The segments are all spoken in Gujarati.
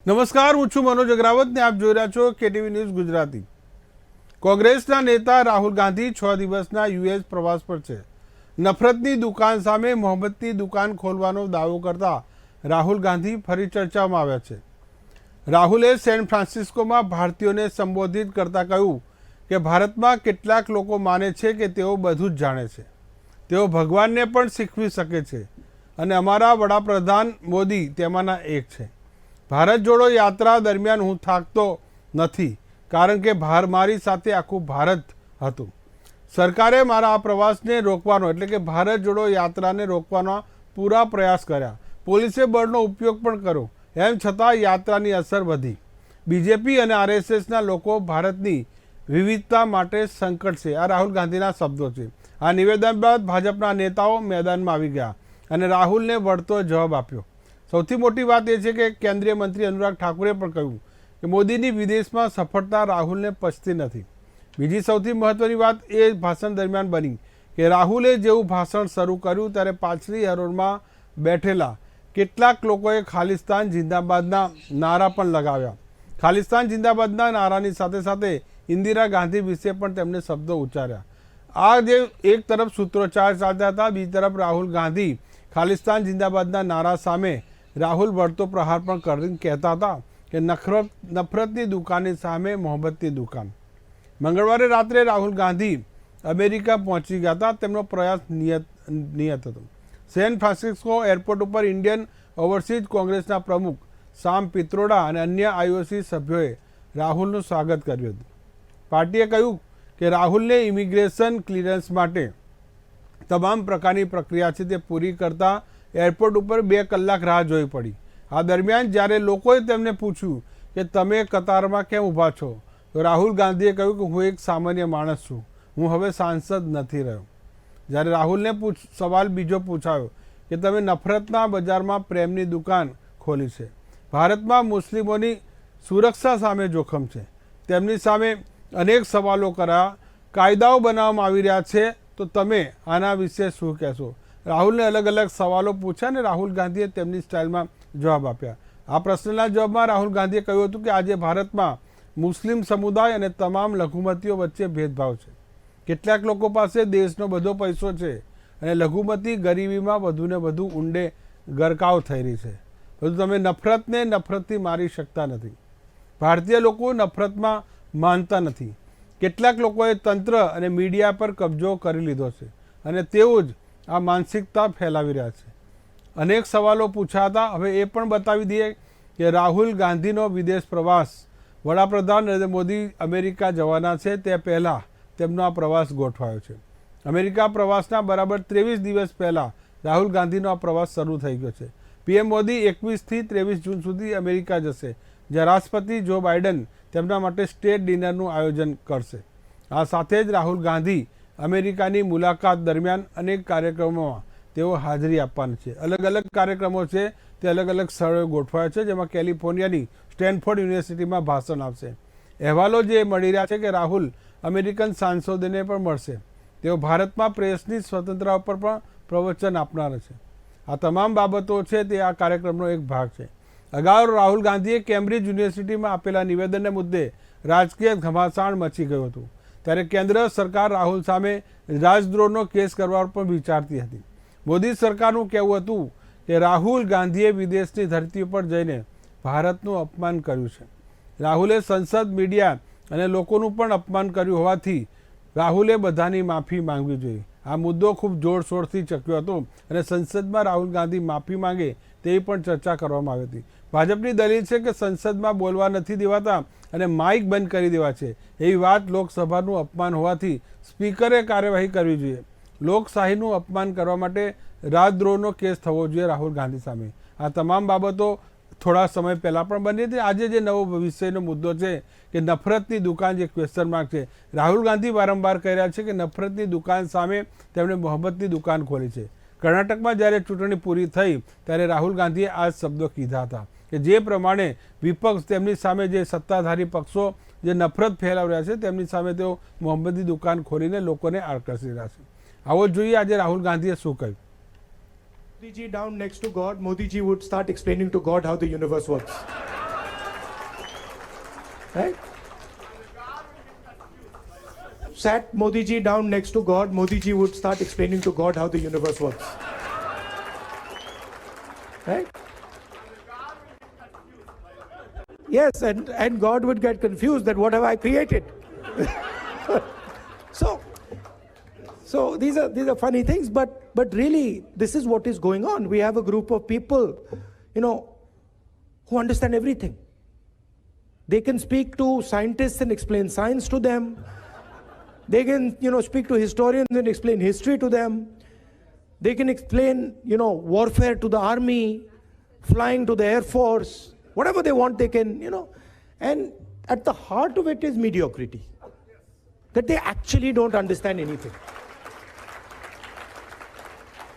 નમસ્કાર, હું છું મનોજ અગ્રાવત ને આપ જોઈ રહ્યા છો કેટીવી ન્યૂઝ ગુજરાતી। કોંગ્રેસના નેતા રાહુલ ગાંધી 6 દિવસના યુએસ પ્રવાસ પર છે। નફરતની દુકાન સામે મોહબ્બતની દુકાન ખોલવાનો દાવો કરતા રાહુલ ગાંધી ફરી ચર્ચામાં આવ્યા છે। રાહુલે સેન ફ્રાન્સિસ્કોમાં ભારતીયોને સંબોધિત કરતા કહ્યું કે ભારતમાં કેટલાક લોકો માને છે કે તેઓ બધું જ જાણે છે, તેઓ ભગવાનને પણ શીખવી શકે છે અને અમારા વડાપ્રધાન મોદી તેમાંના એક છે। ભારત જોડો યાત્રા દરમિયાન હું થાકતો નથી કારણ કે મારી સાથે આખું ભારત હતું। સરકારે મારા આ પ્રવાસને રોકવાનો એટલે કે ભારત જોડો યાત્રાને રોકવાનો પૂરા પ્રયાસ કર્યા, પોલીસે બળનો ઉપયોગ પણ કર્યો, એમ છતાં યાત્રાની અસર વધી। બીજેપી અને આરએસએસના લોકો ભારતની વિવિધતા માટે સંકટ છે, આ રાહુલ ગાંધીના શબ્દો છે। આ નિવેદન બાદ ભાજપના નેતાઓ મેદાનમાં આવી ગયા અને રાહુલને વળતો જવાબ આપ્યો। સૌથી મોટી વાત એ છે કે કેન્દ્રીય મંત્રી અનુરાગ ઠાકુરે પણ કહ્યું કે મોદીની વિદેશમાં સફળતા રાહુલને પચતી નથી। બીજી સૌથી મહત્વની વાત એ ભાષણ દરમિયાન બની કે રાહુલે જેવું ભાષણ શરૂ કર્યું ત્યારે પાછલી હરોળમાં બેઠેલા કેટલાક લોકોએ ખાલિસ્તાન જિંદાબાદના નારા પણ લગાવ્યા। ખાલિસ્તાન જિંદાબાદના નારાની સાથે સાથે ઇન્દિરા ગાંધી વિશે પણ તેમણે શબ્દો ઉચ્ચાર્યા। આ જે એક તરફ સૂત્રોચ્ચાર ચાલતા હતા, બીજી તરફ રાહુલ ગાંધી ખાલિસ્તાન જિંદાબાદના નારા સામે રાહુલ વળતો પ્રહાર પણ કરીને કહેતા હતા કે નફરતની દુકાનની સામે મોહબ્બતની દુકાન। મંગળવારે રાત્રે રાહુલ ગાંધી અમેરિકા પહોંચી ગયા હતા। તેમનો પ્રયાસ નિયત હતો। સેન ફ્રાન્સિસ્કો એરપોર્ટ ઉપર ઇન્ડિયન ઓવરસીઝ કોંગ્રેસના પ્રમુખ સામ પિત્રોડા અને અન્ય આઈઓસી સભ્યોએ રાહુલનું સ્વાગત કર્યું હતું। પાર્ટીએ કહ્યું કે રાહુલને ઇમિગ્રેશન ક્લિયરન્સ માટે તમામ પ્રકારની પ્રક્રિયા છે તે પૂરી કરતા એરપોર્ટ ઉપર 2 કલાક રાહ જોવી પડી। આ દરમિયાન જ્યારે લોકોએ તેમને પૂછ્યું કે તમે કતારમાં કેમ ઊભા છો, તો રાહુલ ગાંધીએ કહ્યું કે હું એક સામાન્ય માણસ છું, હું હવે સાંસદ નથી રહ્યો। જ્યારે રાહુલને સવાલ બીજો પૂછાયો કે તમે નફરતના બજારમાં પ્રેમની દુકાન ખોલી છે, ભારતમાં મુસ્લિમોની સુરક્ષા સામે જોખમ છે, તેમની સામે અનેક સવાલો કર્યા, કાયદાઓ બનાવવામાં આવી રહ્યા છે, તો તમે આના વિશે શું કહેશો? રાહુલને અલગ અલગ સવાલો પૂછ્યા અને રાહુલ ગાંધીએ તેમની સ્ટાઇલમાં જવાબ આપ્યા। આ પ્રશ્નના જવાબમાં રાહુલ ગાંધીએ કહ્યું હતું કે આજે ભારતમાં મુસ્લિમ સમુદાય અને તમામ લઘુમતીઓ વચ્ચે ભેદભાવ છે। કેટલાક લોકો પાસે દેશનો બધો પૈસો છે અને લઘુમતી ગરીબીમાં વધુને વધુ ઊંડે ગરકાવ થઈ રહી છે, બધું તમે નફરતને નફરતથી મારી શકતા નથી। ભારતીય લોકો નફરતમાં માનતા નથી। કેટલાક લોકોએ તંત્ર અને મીડિયા પર કબજો કરી લીધો છે અને તેઓ જ આ માનસિકતા ફેલાવી રહ્યા છે। અનેક સવાલો પૂછ્યા હતા। હવે એ પણ બતાવી દઈએ કે રાહુલ ગાંધીનો વિદેશ પ્રવાસ, વડાપ્રધાન નરેન્દ્ર મોદી અમેરિકા જવાના છે તે પહેલાં તેમનો આ પ્રવાસ ગોઠવાયો છે। અમેરિકા પ્રવાસના બરાબર 23 દિવસ પહેલાં રાહુલ ગાંધીનો આ પ્રવાસ શરૂ થઈ ગયો છે। પીએમ મોદી 21થી 23 જૂન સુધી અમેરિકા જશે, જ્યાં રાષ્ટ્રપતિ જો બાઇડન તેમના માટે સ્ટેટ ડિનરનું આયોજન કરશે। આ સાથે જ રાહુલ ગાંધી અમેરિકાની મુલાકાત દરમિયાન અનેક કાર્યક્રમોમાં તેઓ હાજરી આપવાના છે। અલગ અલગ કાર્યક્રમો છે તે અલગ અલગ સ્થળોએ ગોઠવાયા છે, જેમાં કેલિફોર્નિયાની સ્ટેનફોર્ડ યુનિવર્સિટીમાં ભાષણ આપશે। અહેવાલો જે મળી રહ્યા છે કે રાહુલ અમેરિકન સાંસદોને પણ મળશે, તેઓ ભારતમાં પ્રેસની સ્વતંત્રતા ઉપર પણ પ્રવચન આપનાર છે। આ તમામ બાબતો છે તે આ કાર્યક્રમનો એક ભાગ છે। અગાઉ રાહુલ ગાંધીએ કેમ્બ્રિજ યુનિવર્સિટીમાં આપેલા નિવેદનને મુદ્દે રાજકીય ઘમાસાણ મચી ગયું હતું, ત્યારે કેન્દ્ર સરકાર રાહુલ સામે રાજદ્રોહનો કેસ કરવા પણ વિચારતી હતી। મોદી સરકારનું કહેવું હતું કે રાહુલ ગાંધીએ વિદેશની ધરતી ઉપર જઈને ભારતનું અપમાન કર્યું છે। રાહુલે સંસદ, મીડિયા અને લોકોનું પણ અપમાન કર્યું હોવાથી રાહુલે બધાની માફી માંગવી જોઈએ। આ મુદ્દો ખૂબ જોરશોરથી ચક્યો હતો અને સંસદમાં રાહુલ ગાંધી માફી માંગે તેવી પણ ચર્ચા કરવામાં આવી હતી। ભાજપની દલીલ છે કે સંસદમાં બોલવા નથી દેવાતા અને માઇક બંધ કરી દેવા છે, એવી વાત લોકસભાનું અપમાન હોવાથી સ્પીકરે કાર્યવાહી કરવી જોઈએ। લોકશાહીનું અપમાન કરવા માટે રાજદ્રોહનો કેસ થવો જોઈએ રાહુલ ગાંધી સામે। આ તમામ બાબતો થોડા સમય પહેલાં પણ બની હતી। આજે જે નવો વિષયનો મુદ્દો છે કે નફરતની દુકાન, જે ક્વેશ્ચન માર્ક છે, રાહુલ ગાંધી વારંવાર કહી રહ્યા છે કે નફરતની દુકાન સામે તેમણે મોહબ્બતની દુકાન ખોલી છે। કર્ણાટકમાં જ્યારે ચૂંટણી પૂરી થઈ ત્યારે રાહુલ ગાંધીએ આ શબ્દો કીધા હતા કે જે પ્રમાણે વિપક્ષ, તેમની સામે જે સત્તાધારી પક્ષો જે નફરત ફેલાવી રહ્યા છે તેમની સામે તેઓ મોહબ્બતની દુકાન ખોલીને લોકોને આકર્ષી રહ્યા છે। આવો જોઈએ આજે રાહુલ ગાંધીએ શું કહ્યું। Modi ji down next to God, Modi ji would start explaining to God how the universe works. right? Sat Modi ji down next to God, Modi ji would start explaining to God how the universe works. Right? Yes, and God would get confused that what have I created? So these are funny things, but really this is what is going on. We have a group of people, who understand everything. They can speak to scientists and explain science to them. They can, speak to historians and explain history to them. They can explain, warfare to the army, flying to the Air Force, whatever they want, they can, And at the heart of it is mediocrity. That they actually don't understand anything.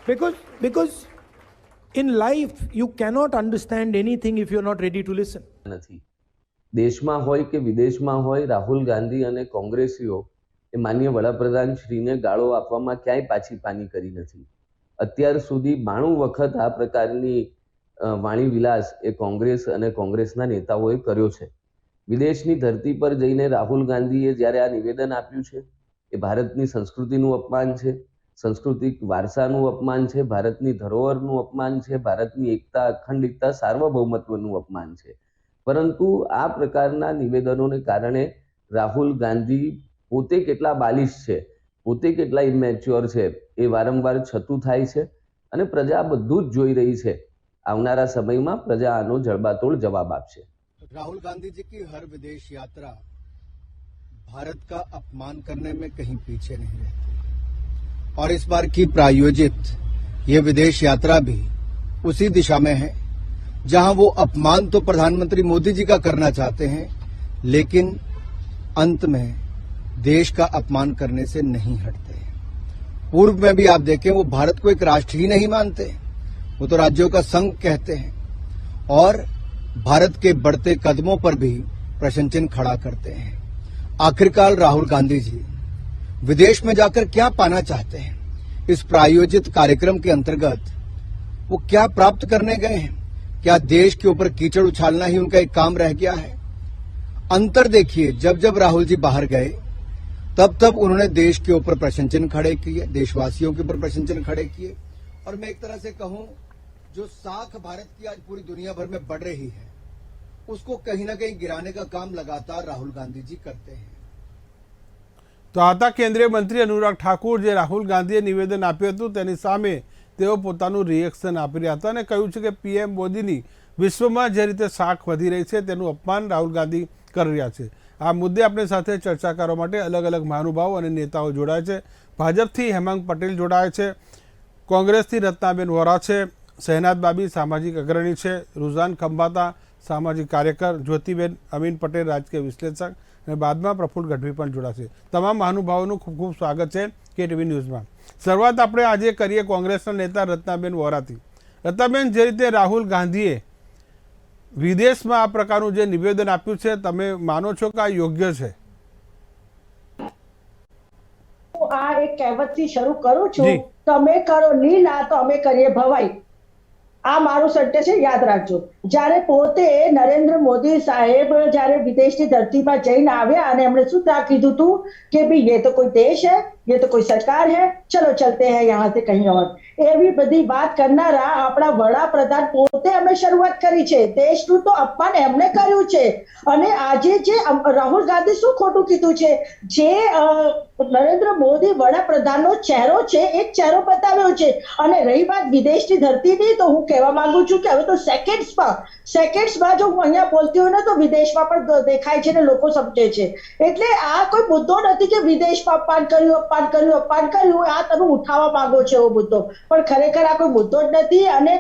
Because in life, you cannot understand anything if you're not ready to listen. દેશમાં હોય કે વિદેશમાં હોય, રાહુલ ગાંધી અને કોંગ્રેસીઓ એ માનનીય વડાપ્રધાન શ્રીને ગાળો આપવામાં ક્યાંય પાછી પાની કરી નથી. અત્યાર સુધી 92 વખત આ પ્રકારની વાણી વિલાસ એ કોંગ્રેસ અને કોંગ્રેસના નેતાઓએ કર્યો છે. વિદેશની ધરતી પર જઈને રાહુલ ગાંધીએ જ્યારે આ નિવેદન આપ્યું છે એ ભારતની સંસ્કૃતિનું અપમાન છે, સાંસ્કૃતિક વારસાનું અપમાન છે, ભારતની ધરોહરનું અપમાન છે, ભારતની એકતા, અખંડિતતા, સાર્વભૌમત્વનું અપમાન છે. પરંતુ આ પ્રકારના નિવેદનોને કારણે રાહુલ ગાંધી પોતે કેટલા બાલિશ છે, પોતે કેટલા ઇમેચ્યોર છે એ વારંવાર છતું થાય છે અને પ્રજા બધું જ જોઈ રહી છે. આવનારા સમયમાં પ્રજા આનો જડબાતોડ જવાબ આપશે. राहुल गांधी जी की हर विदेश यात्रा भारत का अपमान करने में कहीं पीछे नहीं रहती और इस बार की प्रायोजित ये विदेश यात्रा भी उसी दिशा में है जहां वो अपमान तो प्रधानमंत्री मोदी जी का करना चाहते हैं, लेकिन अंत में देश का अपमान करने से नहीं हटते. पूर्व में भी आप देखें, वो भारत को एक राष्ट्र ही नहीं मानते, वो तो राज्यों का संघ कहते हैं और भारत के बढ़ते कदमों पर भी प्रश्न चिन्ह खड़ा करते हैं. आखिरकार राहुल गांधी जी विदेश में जाकर क्या पाना चाहते हैं? इस प्रायोजित कार्यक्रम के अंतर्गत वो क्या प्राप्त करने गए हैं? क्या देश के ऊपर कीचड़ उछालना ही उनका एक काम रह गया है? अंतर देखिए, जब राहुल जी बाहर गए तब उन्होंने देश के ऊपर प्रश्न चिन्ह खड़े किए, देशवासियों के ऊपर प्रश्न चिन्ह खड़े किए. और मैं एक तरह से कहूं, जो साख भारत की आज पूरी दुनिया भर में बढ़ रही है, उसको कहीं ना कहीं गिराने का काम लगातार राहुल गांधी जी करते हैं. તો આ હતા કેન્દ્રીય મંત્રી અનુરાગ ઠાકુર, જે રાહુલ ગાંધીએ નિવેદન આપ્યું હતું તેની સામે તેઓ પોતાનું રિએક્શન આપી રહ્યા હતા અને કહ્યું છે કે પીએમ મોદીની વિશ્વમાં જે રીતે સાખ વધી રહી છે તેનું અપમાન રાહુલ ગાંધી કરી રહ્યા છે. આ મુદ્દે આપણી સાથે ચર્ચા કરવા માટે અલગ અલગ મહાનુભાવો અને નેતાઓ જોડાય છે. ભાજપથી હેમાંગ પટેલ જોડાય છે, કોંગ્રેસથી રત્નાબેન વોરા છે, શહેનાદ બાબી સામાજિક અગ્રણી છે, रुझान खंभाता सामाजिक कार्यकर, ज्योतिबेन अमीन पटेल राजकीय विश्लेषक અને બાદમાં પ્રફુલ્લ ગઢવી પણ જોડાશે. તમામ મહાનુભાવોનું ખૂબ ખૂબ સ્વાગત છે કેટીવી ન્યૂઝમાં. શરૂઆત આપણે આજે કરીએ કોંગ્રેસના નેતા રત્નાબેન વોરાથી. રત્નાબેન, જે રીતે રાહુલ ગાંધીએ વિદેશમાં આ પ્રકારનું જે નિવેદન આપ્યું છે, તમે માનો છો કે આ યોગ્ય છે? આ એક કહેવતથી શરૂ કરું છું, તમે કરો લીલા તો અમે કરીએ ભવાઈ. આ મારું સત્ય છે, યાદ રાખજો. જ્યારે પોતે નરેન્દ્ર મોદી સાહેબ જ્યારે વિદેશની ધરતીમાં જઈને આવ્યા અને એમણે શું કીધું હતું કે ભાઈ ये तो कोई देश है, ये तो कोई सरकार है, चलो चलते हैं यहाँ से कहीं और. એવી બધી વાત કરનારા આપણા વડાપ્રધાન પોતે એમણે શરૂઆત કરી છે. દેશનું તો અપમાન એમણે કર્યું છે. અને આજે જે રાહુલ ગાંધી શું ખોટું કીધું છે, જે નરેન્દ્ર મોદી વડાપ્રધાનનો ચહેરો છે એક ચહેરો બતાવ્યો છે. અને રહી વાત વિદેશની ધરતીની, તો હું કહેવા માંગુ છું કે હવે તો સેકન્ડ્સમાં જો હું અહીંયા બોલતી હોય ને તો વિદેશમાં પણ દેખાય છે ને લોકો સમજે છે. એટલે આ કોઈ મુદ્દો નથી કે વિદેશમાં અપમાન કર્યું, આ તમે ઉઠાવવા માંગો છો એવો મુદ્દો, પણ ખરેખર આ કોઈ મુદ્દો જ નથી. અને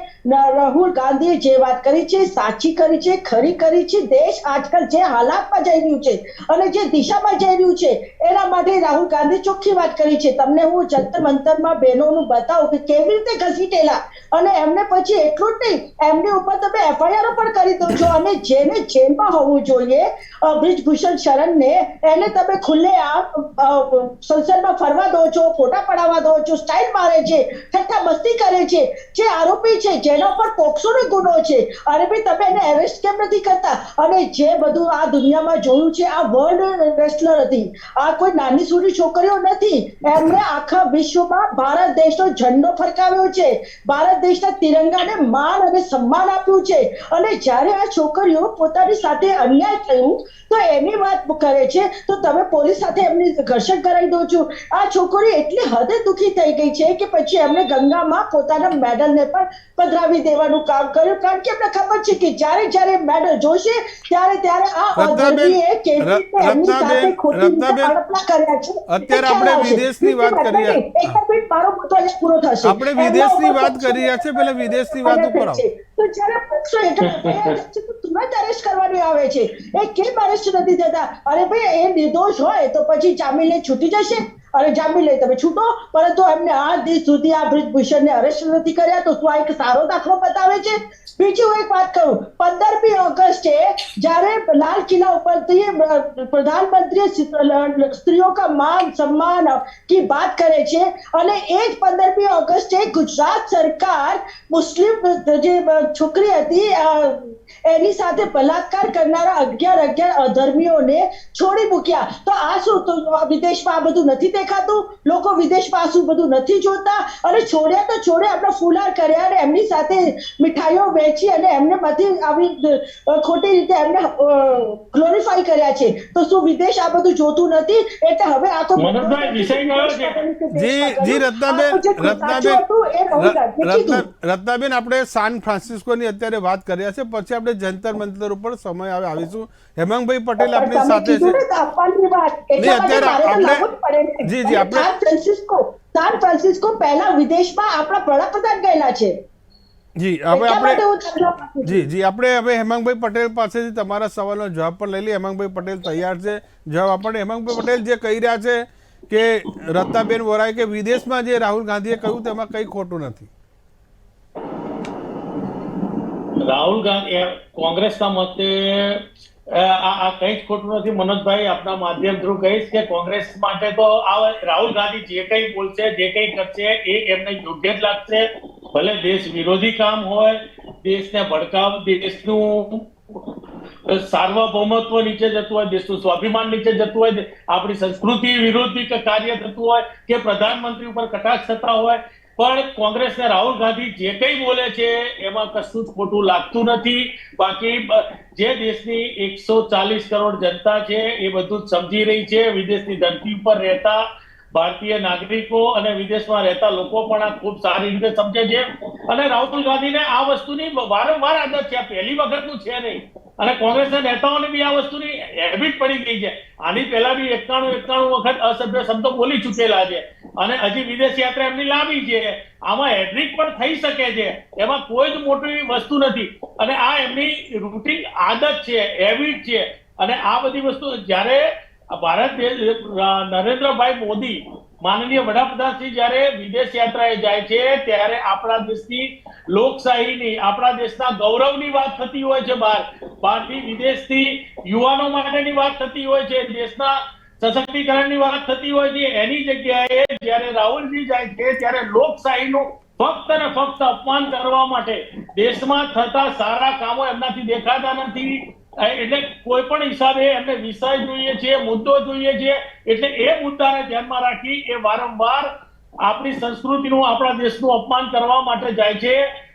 રાહુલ ગાંધીએ જે વાત કરી છે સાચી કરી છે, ખરી કરી છે. દેશ આજકાલ જે હાલાતમાં જઈ રહ્યું છે અને જે દિશામાં જઈ રહ્યું છે એના માટે રાહુલ ગાંધી ચોખ્ખી વાત કરી છે. તમને હું જંતર મંતરમાં બહેનોનું બતાવું કે કેવી રીતે ઘસીટેલા, અને એમને પછી એટલું જ નહીં, એમની ઉપર તમે એફઆઈઆર પણ કરી દો છો. અને જેને જેલમાં હોવું જોઈએ, બ્રિજભૂષણ શરણને, એને તમે ખુલ્લે આમ સંસદમાં ફરવા દો છો, ફોટા પડાવવા દો છો, સ્ટાઇલ મારે છે, ઠઠ્ઠા મસ્તી કરે છે, જે આરોપી છે જેના પર પોક્સોનો ગુનો છે, અને ભાઈ તમે એને એરેસ્ટ કેમ નથી કરતા? અને જે બધું આ દુનિયામાં જોયું છે, આ વર્લ્ડ રેસલર હતી, આ કોઈ નાની સૂરી છોકરીઓ નથી. એમને આખા વિશ્વમાં ભારત દેશનો ઝંડો ફરકાવ્યો છે, ભારત દેશના તિરંગાને માન અને સન્માન આપ્યું છે. અને જ્યારે આ છોકરીઓ પોતાની સાથે અન્યાય થયું તો એની વાત કરે છે તો તમે પોલીસ સાથે એમની ઘર્ષણ કરાવી દો છો. આ છોકરી એટલી હદે દુખી થઈ ગઈ છે કે પછી એમને ગંગામાં પોતાના મેડલને પણ પધરાવી દેવાનું કામ કર્યું, કારણ કે એમને ખબર છે કે જ્યારે મેડલ જોશે ત્યારે આ અધર્મીએ કેવી રીતે એમની સાથે ખોટી રીતે હડપલા કર્યા છે. અત્યારે આપણે વિદેશની વાત કરીએ. એક મિનિટ, મારો મુદ્દો અહીંયા પૂરો થશે. આપણે વિદેશની વાત કરી રહ્યા છે, પહેલા વિદેશની વાત ઉપર આવો. તો જ્યારે પોક્સો હેઠળ તો તુરંત અરેસ્ટ કરવાની આવે છે. એ કેમ અરેસ્ટ નથી થતા? અરે ભાઈ, એ નિર્દોષ હોય તો પછી જામીન લઈ છૂટી જશે, અને જામીન લઈ તમે છૂટો, પરંતુ એમને આ દિવસ સુધી આ બ્રિજભૂષણને અરેસ્ટ નથી કર્યા, તો શું આ એક સારો દાખલો બતાવે છે? બીજી હું એક વાત કરું, 15મી ઓગસ્ટે જ્યારે લાલ કિલ્લા ઉપરથી પ્રધાનમંત્રી સ્ત્રીઓ કા માન सम्मान की बात करे છે, અને એ જ 15મી ઓગસ્ટે ગુજરાત સરકાર મુસ્લિમ જે છોકરી હતી એની સાથે બલાત્કાર કરનારા 11 અધર્મીઓને છોડી મૂક્યા. તો આ શું, તો વિદેશમાં આ બધું નથી દેખાતું? લોકો વિદેશમાં આ શું બધું નથી જોતા? અને છોડ્યા તો છોડ્યા, આપણે ફુલાર કર્યા અને એમની સાથે મીઠાઈઓ વેચી અને એમને બધી આવી ખોટી રીતે એમને ગ્લોરીફાઈ કર્યા છે. તો શું વિદેશ આ બધું જોતું નથી? એટલે હવે આ તો રત્નાબેન, આપણે સાન ફ્રાન્સિસ્કોની અત્યારે વાત કર્યા છે, પછી આપણે જંતર મંતર ઉપર સમય આવે આવીશું. હેમાંગભાઈ પટેલ આપણી સાથે છે. સાન ફ્રાન્સિસ્કો પહેલા વિદેશમાં આપણા વડાપ્રધાન ગયેલા છે. જી, આપણે હવે હેમાંગભાઈ પટેલ પાસેથી તમારા સવાલનો જવાબ પણ લઈ લઈએ. હેમાંગભાઈ પટેલ તૈયાર છે જવાબ આપણને. હેમાંગભાઈ પટેલ જે કહી રહ્યા છે કે રત્નાબેન વોરાએ કે વિદેશમાં જે રાહુલ ગાંધીએ કહ્યું તેમાં કંઈ ખોટું નથી. રાહુલ ગાંધી કોંગ્રેસના મતે આ કઈ જ ખોટું નથી. મનોજભાઈ, આપના માધ્યમ થ્રુ કહીશ કે કોંગ્રેસ માટે તો આ રાહુલ ગાંધી જે કંઈ બોલશે, જે કંઈ કરશે એ એમને યોગ્ય જ લાગશે. ભલે દેશ વિરોધી કામ હોય, દેશને ભડકાવ, દેશનું સાર્વભૌમત્વ નીચે જતું હોય, દેશનું સ્વાભિમાન નીચે જતું હોય, આપણી સંસ્કૃતિ વિરોધી કાર્ય થતું હોય કે પ્રધાનમંત્રી ઉપર કટાક્ષ થતા હોય, પણ કોંગ્રેસને રાહુલ ગાંધી જે કંઈ બોલે છે એમાં કશું જ ખોટું લાગતું નથી. બાકી જે દેશની 140 કરોડ જનતા છે એ બધું જ સમજી રહી છે. વિદેશની ધરતી ઉપર રહેતા ભારતીય નાગરિકો અને વિદેશમાં રહેતા લોકો પણ આ ખૂબ સારી રીતે સમજે છે. અને રાહુલ ગાંધીને આ વસ્તુની વારંવાર આદત છે, પહેલી વખતનું છે નહીં. અને કોંગ્રેસના નેતાઓને બી આ વસ્તુની હેબિટ પડી ગઈ છે. આની પહેલા બી 91 વખત અસભ્ય શબ્દો બોલી ચૂકેલા છે અને હજી વિદેશ યાત્રા એમની લાંબી છે. આમાં હેડ્રિક પણ થઈ શકે છે, એમાં કોઈ જ મોટી વસ્તુ નથી. અને આ એમની રૂટીન આદત છે, હેબિટ છે. અને આ બધી વસ્તુ જ્યારે ભારત નરેન્દ્રભાઈ મોદી માનનીય વડાપ્રધાન શ્રી જ્યારે વિદેશ યાત્રાએ જાય છે ત્યારે આપણા દેશની લોકશાહીની, આપણા દેશના ગૌરવની વાત થતી હોય છે. બહારથી વિદેશથી યુવાનો માટેની વાત થતી હોય છે, દેશના સશક્તિકરણની વાત થતી હોય છે. એની જગ્યાએ જ્યારે રાહુલજી જાય છે ત્યારે લોકશાહીનું ફક્ત ને ફક્ત અપમાન કરવા માટે, દેશમાં થતા સારા કામો એમનાથી દેખાતા નથી. એટલે કોઈ પણ હિસાબે એમને વિષય જોઈએ છે, મુદ્દો જોઈએ છે. એટલે એ મુદ્દાને ધ્યાનમાં રાખી એ વારંવાર આપણી સંસ્કૃતિનું, આપણા દેશનું અપમાન કરવા માટે જાય છે.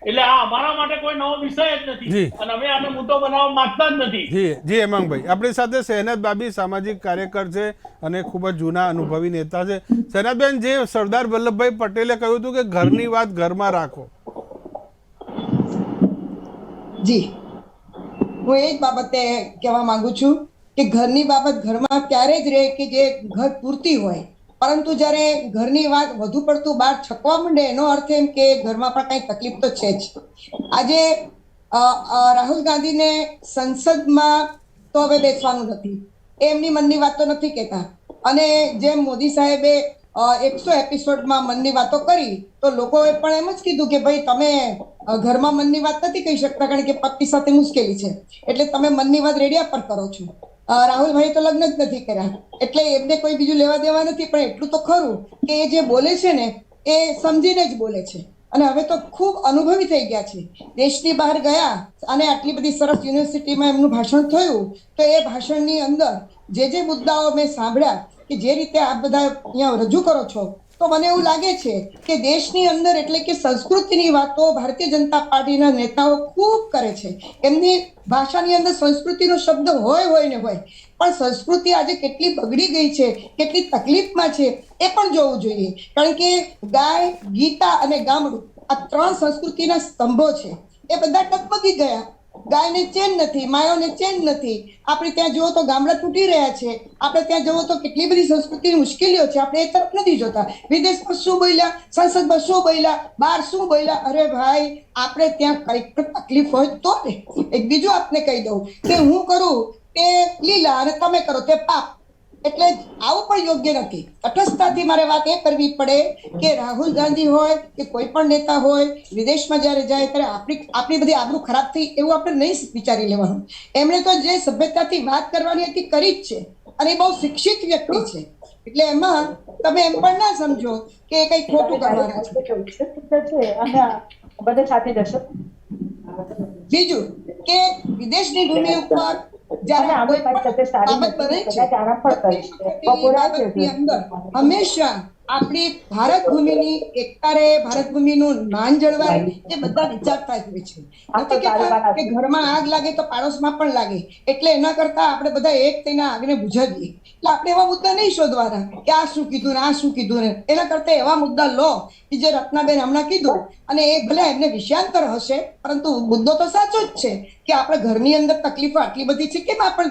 એટલે આ અમારા માટે કોઈ નવો વિષય જ નથી અને અમે આને મુદ્દો બનાવવા માંગતા જ નથી. જી હેમાંગભાઈ, આપણી સાથે શહેનાઝ બાબી સામાજિક કાર્યકર છે અને ખૂબ જ જૂના અનુભવી નેતા છે. શહેનાઝબેન, જે સરદાર વલ્લભભાઈ પટેલે કહ્યું હતું કે ઘરની વાત ઘરમાં રાખો. જી, હું એ જ બાબતે કહેવા માંગુ છું કે ઘરની બાબત ઘરમાં ત્યારે જ રહે કે જે ઘર પૂરતી હોય, પરંતુ જ્યારે ઘરની વાત વધુ પડતું બહાર છકવા માંડે એનો અર્થ એમ કે ઘરમાં પણ કંઈ તકલીફ તો છે જ. આજે રાહુલ ગાંધીને સંસદમાં તો હવે બેસવાનું નથી, એમની મનની વાત તો નથી કહેતા. અને જેમ મોદી સાહેબે 100 એપિસોડમાં મનની વાતો કરી તો લોકોએ પણ એમ જ કીધું કે ભાઈ તમે ઘરમાં મનની વાત નથી કહી શકતા કારણ કે પતિ સાથે મુશ્કેલી છે, એટલે તમે મનની વાત રેડિયા પર કરો છો. રાહુલભાઈ તો લગ્ન જ નથી કર્યા, એટલે એમને કોઈ બીજું લેવા દેવા નથી. પણ એટલું તો ખરું કે એ જે બોલે છે ને એ સમજીને જ બોલે છે, અને હવે તો ખૂબ અનુભવી થઈ ગયા છે. દેશની બહાર ગયા અને આટલી બધી સરસ યુનિવર્સિટીમાં એમનું ભાષણ થયું, તો એ ભાષણની અંદર જે મુદ્દાઓ મેં સાંભળ્યા કે જે રીતે આપ બધા અહીંયા રજૂ કરો છો, તો મને એવું લાગે છે કે દેશની અંદર એટલે કે સંસ્કૃતિની વાતો ભારતીય જનતા પાર્ટીના નેતાઓ ખૂબ કરે છે. એમની ભાષાની અંદર સંસ્કૃતિનો શબ્દ હોય ને હોય, પણ સંસ્કૃતિ આજે કેટલી બગડી ગઈ છે, કેટલી તકલીફમાં છે એ પણ જોવું જોઈએ. કારણ કે ગાય, ગીતા અને ગામડું આ 3 સંસ્કૃતિના સ્તંભો છે, એ બધા ટકમકી ગયા. ગાયને ચેન નથી, માયોને ચેન નથી. આપણે ત્યાં જુઓ તો ગામડા તૂટી રહ્યા છે, આપણે ત્યાં જુઓ તો કેટલી બધી સંસ્કૃતિની મુશ્કેલીઓ છે, આપણે એ તરફ નથી જોતા. વિદેશમાં શું બોલ્યા, સંસદમાં શું બોલ્યા, બહાર શું બોલ્યા. અરે ભાઈ, આપણે ત્યાં કંઈક તકલીફ હોય તો ને. એક બીજું આપને કહી દઉં કે હું કરું તે લીલા અને તમે કરો તે પાપ, એટલે આવું પણ યોગ્ય નથી. તટસ્થતાથી મારે વાત એ કરવી પડે કે રાહુલ ગાંધી હોય કે કોઈ પણ નેતા હોય, વિદેશમાં જ્યારે જાય ત્યારે આપણી બધી આબરૂ ખરાબ થઈ એવું આપણે નહીં વિચારી લેવાનું. એમણે તો જે સભ્યતાથી વાત કરવાની હતી કરી જ છે, અને એ બહુ શિક્ષિત વ્યક્તિ છે. એટલે એમાં તમે એમ પણ ના સમજો કે કઈ ખોટું કરવાના છે. બધા સાથે જશો. બીજું કે વિદેશની ભૂમિ ઉપર જ્યારે કોઈ પણ બાબત બને છે, હંમેશા આપણી ભારત ભૂમિની એકતા રહે, ભારત ભૂમિનું માન જળવાય, એ બધા વિચારતા જ હોય છે. નથી કહેતા કે ઘરમાં આગ લાગે તો પાડોશમાં પણ લાગે, એટલે એના કરતા આપણે બધા એક થઈને આગને બુઝાવીએ. એટલે આપણે એવા મુદ્દા નહીં શોધવાના કે આ શું કીધું ને આ શું કીધું ને. એના કરતા એવા મુદ્દા લો કે જે રત્નાબેન હમણાં કીધું, અને એ ભલે એમને વિષયાંતર હશે, પરંતુ મુદ્દો તો સાચો જ છે કે આપણે ઘરની અંદર તકલીફો આટલી બધી છે, કેમ આપણને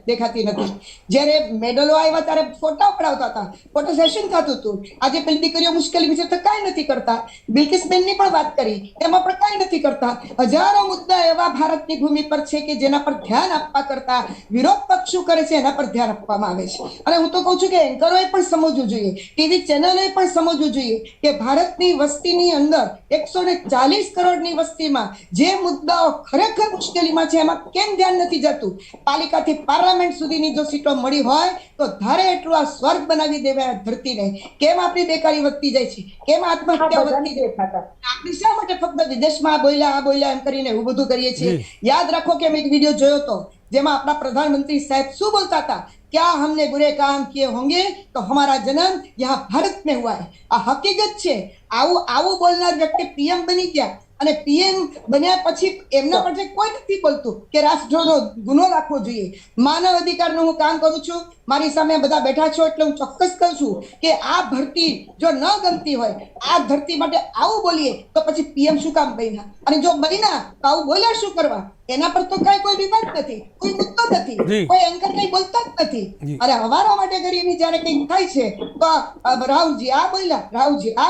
દેખાતી નથી. જ્યારે મેડલો આવ્યા ત્યારે ફોટા પડાવતા હતા, ફોટો સેશન થતું હતું. આજે પેલી દીકરીઓ મુશ્કેલી છે તો કાંઈ નથી કરતા. બિલ્કિસબેનની પણ વાત કરી, એમાં પણ કાંઈ નથી કરતા. હજારો મુદ્દા એવા ભારતની ભૂમિ પર છે કે જેના પર ધ્યાન આપવા કરતા વિરોધ પક્ષ શું કરે છે એના પર ધ્યાન આપવામાં આવે છે. અને હું તો કહું છું કે એન્કરોએ પણ સમજવું જોઈએ, ટીવી ચેનલોએ પણ સમજવું જોઈએ કે ભારતની વસ્તીની અંદર 140 કરોડની વસ્તીમાં જે મુદ્દાઓ ખરેખર મુશ્કેલીમાં છે એમાં કેમ ધ્યાન નથી જતું. પાલિકાથી પાર્લામેન્ટ સુધીની જો સીટો મળી હોય તો ધારે એટલું આ સ્વર્ગ બનાવી દેવાય ધરતીને. કેમ આપણી બેકારી વધતી જાય છે, કેમ આત્મહત્યા વધતી જાય છે, આપણે શા માટે ફક્ત વિદેશમાં આ બોલ્યા એમ કરીને એવું બધું કરીએ છીએ. યાદ રાખો કે મેં એક વિડીયો જોયો હતો જેમાં આપણા પ્રધાનમંત્રી સાહેબ શું બોલતા હતા, क्या हमने बुरे काम किए होंगे तो हमारा जन्म यहाँ भारत में हुआ है. આ હકીકત છે. આવું બોલનાર વ્યક્તિ પીએમ બની ગયા, અને પીએમ બન્યા પછી એમના પર કોઈ નથી બોલતું કે રાષ્ટ્રનો ગુનો રાખવો જોઈએ. માનવ અધિકારનું હું કામ કરું છું, મારી સામે બધા બેઠા છો, એટલે હું ચોક્કસ કહું છું કે આ ધરતી જો ન ગમતી હોય, આ ધરતી માટે આવું બોલીએ તો પછી પીએમ શું કામ બન્યા, અને જો બન્યા તો આવું બોલ્યા શું કરવા. એના પર તો કોઈ વિવાદ નથી, કોઈ મુદ્દો નથી, કોઈ એન્કર કઈ બોલતા જ નથી. અરે હવારા માટે કરીને જયારે કંઈક થાય છે તો રાહુલજી આ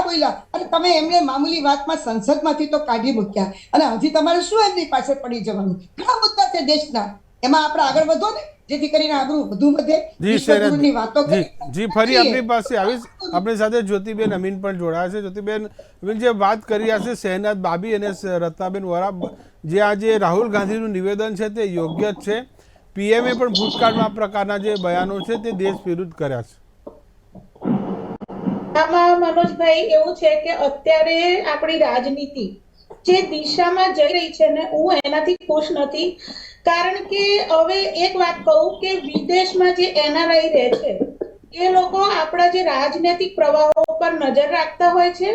બોલ્યા, અને તમે એમને મામૂલી વાતમાં સંસદમાંથી તો કાઢી મૂક્યા, અને હજી તમારે શું એમની પાસે પડી જવાનું. ઘણા મુદ્દા છે દેશના, એમાં આપણે આગળ વધો ને, જેથી કરીને આપણું વધુ વધે. જી ફરી આપણી પાસે આવીશ. આપણી સાથે જ્યોતિબેન અમીન પણ જોડાયા છે. જ્યોતિબેન અમીન જે વાત કરી રહ્યા છે શહેનાઝ બાબી અને રત્નાબેન વોરા, જે આજે રાહુલ ગાંધીનું નિવેદન છે તે યોગ્ય જ છે. પીએમએ પણ ભૂતકાળમાં આ પ્રકારના જે બયાનો છે તે દેશ વિરુદ્ધ કર્યા છે. આમાં મનોજભાઈ એવું છે કે અત્યારે આપણી રાજનીતિ જે દિશામાં જઈ રહી છે ને, હું એનાથી ખુશ નથી. કારણ કે હવે એક વાત કહું કે વિદેશમાં જે એનઆરઆઈ રહે છે એ લોકો આપણા જે રાજનૈતિક પ્રવાહો પર નજર રાખતા હોય છે,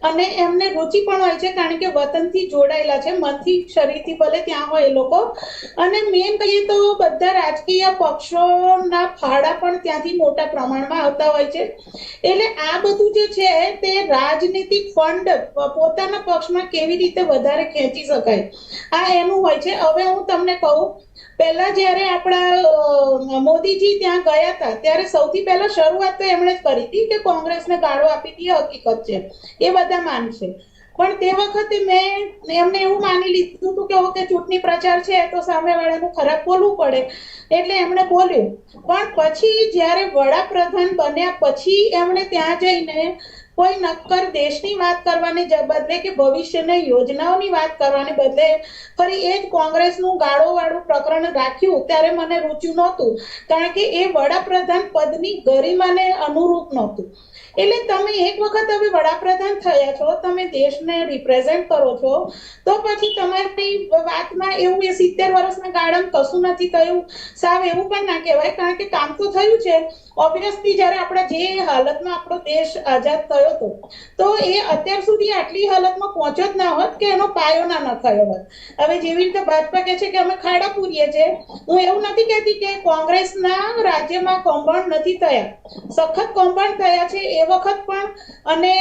અને એમને રુચિ પણ હોય છે, કારણ કે વતનથી જોડાયેલા છે, મનથી શરીરથી ભલે ત્યાં હોય એ લોકો. અને મેન કહીએ તો બધા રાજકીય પક્ષોના ફાળા પણ ત્યાંથી મોટા પ્રમાણમાં આવતા હોય છે. એટલે આ બધું જે છે તે રાજનીતિક ફંડ પોતાના પક્ષમાં કેવી રીતે વધારે ખેંચી શકાય, આ એનું હોય છે. હવે હું તમને કહું, પહેલા જયારે આપણા મોદીજી ત્યાં ગયા હતા ત્યારે સૌથી પહેલા શરૂઆત તો એમણે જ કરી હતી કે કોંગ્રેસને ગાળો આપી હતી. હકીકત છે, એ બધા માનશે. પણ તે વખતે મેં એમને એવું માની લીધું હતું કે ઓકે ચૂંટણી પ્રચાર છે તો સામેવાળાનું ખરાબ બોલવું પડે, એટલે એમણે બોલ્યું. પણ પછી જયારે વડાપ્રધાન બન્યા પછી એમણે ત્યાં જઈને કોઈ નક્કર દેશની વાત કરવાને બદલે કે ભવિષ્યની યોજનાઓની વાત કરવાને બદલે ફરી એ જ કોંગ્રેસનું ગાળોવાળું પ્રકરણ રાખ્યું ત્યારે મને રૂચ્યું નહોતું, કારણ કે એ વડાપ્રધાન પદની ગરિમાને અનુરૂપ નહોતું. એટલે તમે એક વખત હવે વડાપ્રધાન થયા છો, તમે દેશને રિપ્રેઝેન્ટ કરો છો, તો પછી તમારી વાતમાં એવું એ 70 વર્ષના ગાળામાં કશું નથી થયું સાવ એવું પણ ના કહેવાય, કારણ કે કામ તો થયું છે. ઓબ્વિયસલી જ્યારે આપણા જે હાલતમાં આપણો દેશ આઝાદ થયો હતો તો એ અત્યાર સુધી આટલી હાલતમાં પહોંચ્યો જ ના હોત કે એનો પાયો ના નખાયો હોત. હવે જેવી રીતે ભાજપા કહે છે કે અમે ખાડા પૂરીએ છીએ, હું એવું નથી કહેતી કે કોંગ્રેસના રાજ્યમાં કૌભાંડ નથી થયા, સખત કૌભાંડ થયા છે એ વખત પણ, અને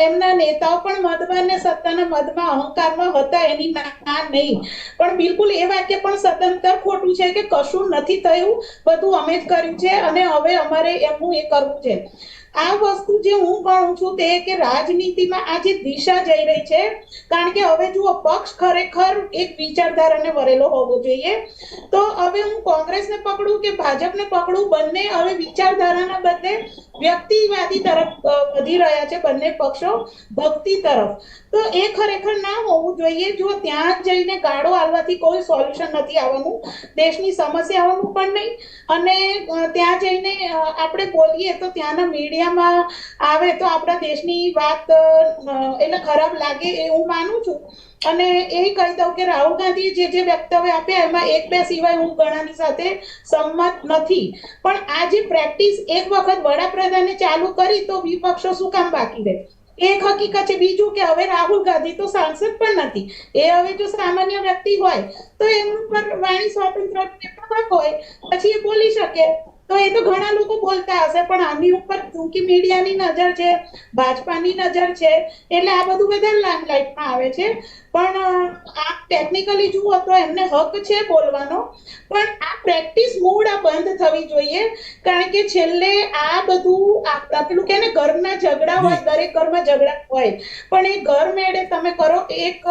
એમના નેતાઓ પણ મદમાં ને સત્તાના મદમાં અહંકારમાં હતા, એની ના નહીં, પણ બિલકુલ એ વાક્ય પણ સદંતર ખોટું છે કે કશું નથી થયું, બધું અમે જ કર્યું છે અને હવે અમારે એમનું એ કરવું છે. આ વસ્તુ જે હું ગણું છું તે કે રાજનીતિમાં આ જે દિશા જઈ રહી છે, કારણ કે હવે જુઓ પક્ષ ખરેખર એક વિચારધારાને વરેલો હોવો જોઈએ, તો હવે હું કોંગ્રેસને પકડું કે ભાજપને પકડું, બંને હવે વિચારધારાના બદલે વ્યક્તિવાદી તરફ વધી રહ્યા છે, બંને પક્ષો ભક્તિ તરફ. તો એ ખરેખર ના હોવું જોઈએ. જો ત્યાં જઈને ગાળો આલવાથી કોઈ સોલ્યુશન નથી આવવાનું, દેશની સમસ્યાઓનું પણ નહીં, અને ત્યાં જઈને આપણે બોલીએ તો ત્યાંના મીડિયામાં આવે તો આપણા દેશની વાત એટલે ખરાબ લાગે એ હું માનું છું. અને એ કહી દઉં કે રાહુલ ગાંધીએ જે વક્તવ્ય આપ્યા એમાં એક બે સિવાય હું ઘણાની સાથે સંમત નથી, પણ આ જે પ્રેક્ટિસ એક વખત વડાપ્રધાને ચાલુ કરી તો વિપક્ષો શું કામ બાકી રહે, એક હકીકત છે. બીજું કે હવે રાહુલ ગાંધી તો સાંસદ પણ નથી, એ હવે જો સામાન્ય વ્યક્તિ હોય તો એમનું પર વાણી સ્વાતંત્ર્ય હોય પછી એ બોલી શકે, તો એ તો ઘણા લોકો બોલતા હશે, પણ આની ઉપર ટૂંકી મીડિયાની નજર છે, ભાજપાની નજર છે, એટલે આ બધું બધા લાઇમલાઇટમાં આવે છે. પણ આ ટેકનિકલી જુઓ તો એમને હક છે બોલવાનો, પણ આ પ્રેક્ટિસ મૂળ આ બંધ થવી જોઈએ, કારણ કે છેલ્લે આ બધું પેલું કે ને ઘરના ઝઘડા હોય, દરેક ઘરમાં ઝઘડા હોય, પણ એ ઘર મેળે તમે કરો, એક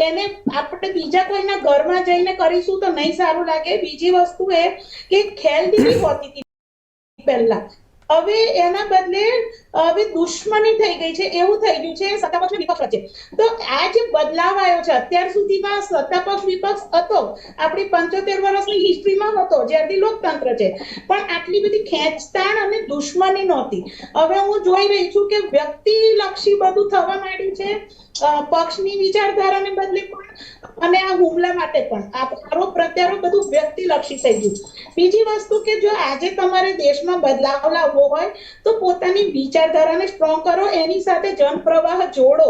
એને આપણે બીજા કોઈના ઘરમાં જઈને કરીશું તો નહીં સારું લાગે. બીજી વસ્તુ એ કે ખેલદિલી હોતી હતી પહેલા, હવે એના બદલે હવે દુશ્મની થઈ ગઈ છે, એવું થઈ ગયું છે સત્તાપક્ષ વિપક્ષ વચ્ચે. તો આ જે બદલાવ આવ્યો છે, અત્યાર સુધીમાં સત્તાપક્ષ વિપક્ષ હતો, આપણી 75 વર્ષની હિસ્ટ્રીમાં હતો જ્યારથી લોકતંત્ર છે, પણ આટલી બધી ખેંચતાણ અને દુશ્મની નહોતી. હવે હું જોઈ રહી છું કે વ્યક્તિલક્ષી બધું થવા માંડ્યું છે, પક્ષની વિચારધારાને બદલે પણ, અને આ હુમલા માટે પણ આરોપ પ્રત્યારોપ બધું વ્યક્તિલક્ષી થઈ ગયું. બીજી વસ્તુ કે જો આજે તમારે દેશમાં બદલાવ લાવવો હોય તો પોતાની વિચારધારાને સ્ટ્રોંગ કરો, એની સાથે જનપ્રવાહ જોડો,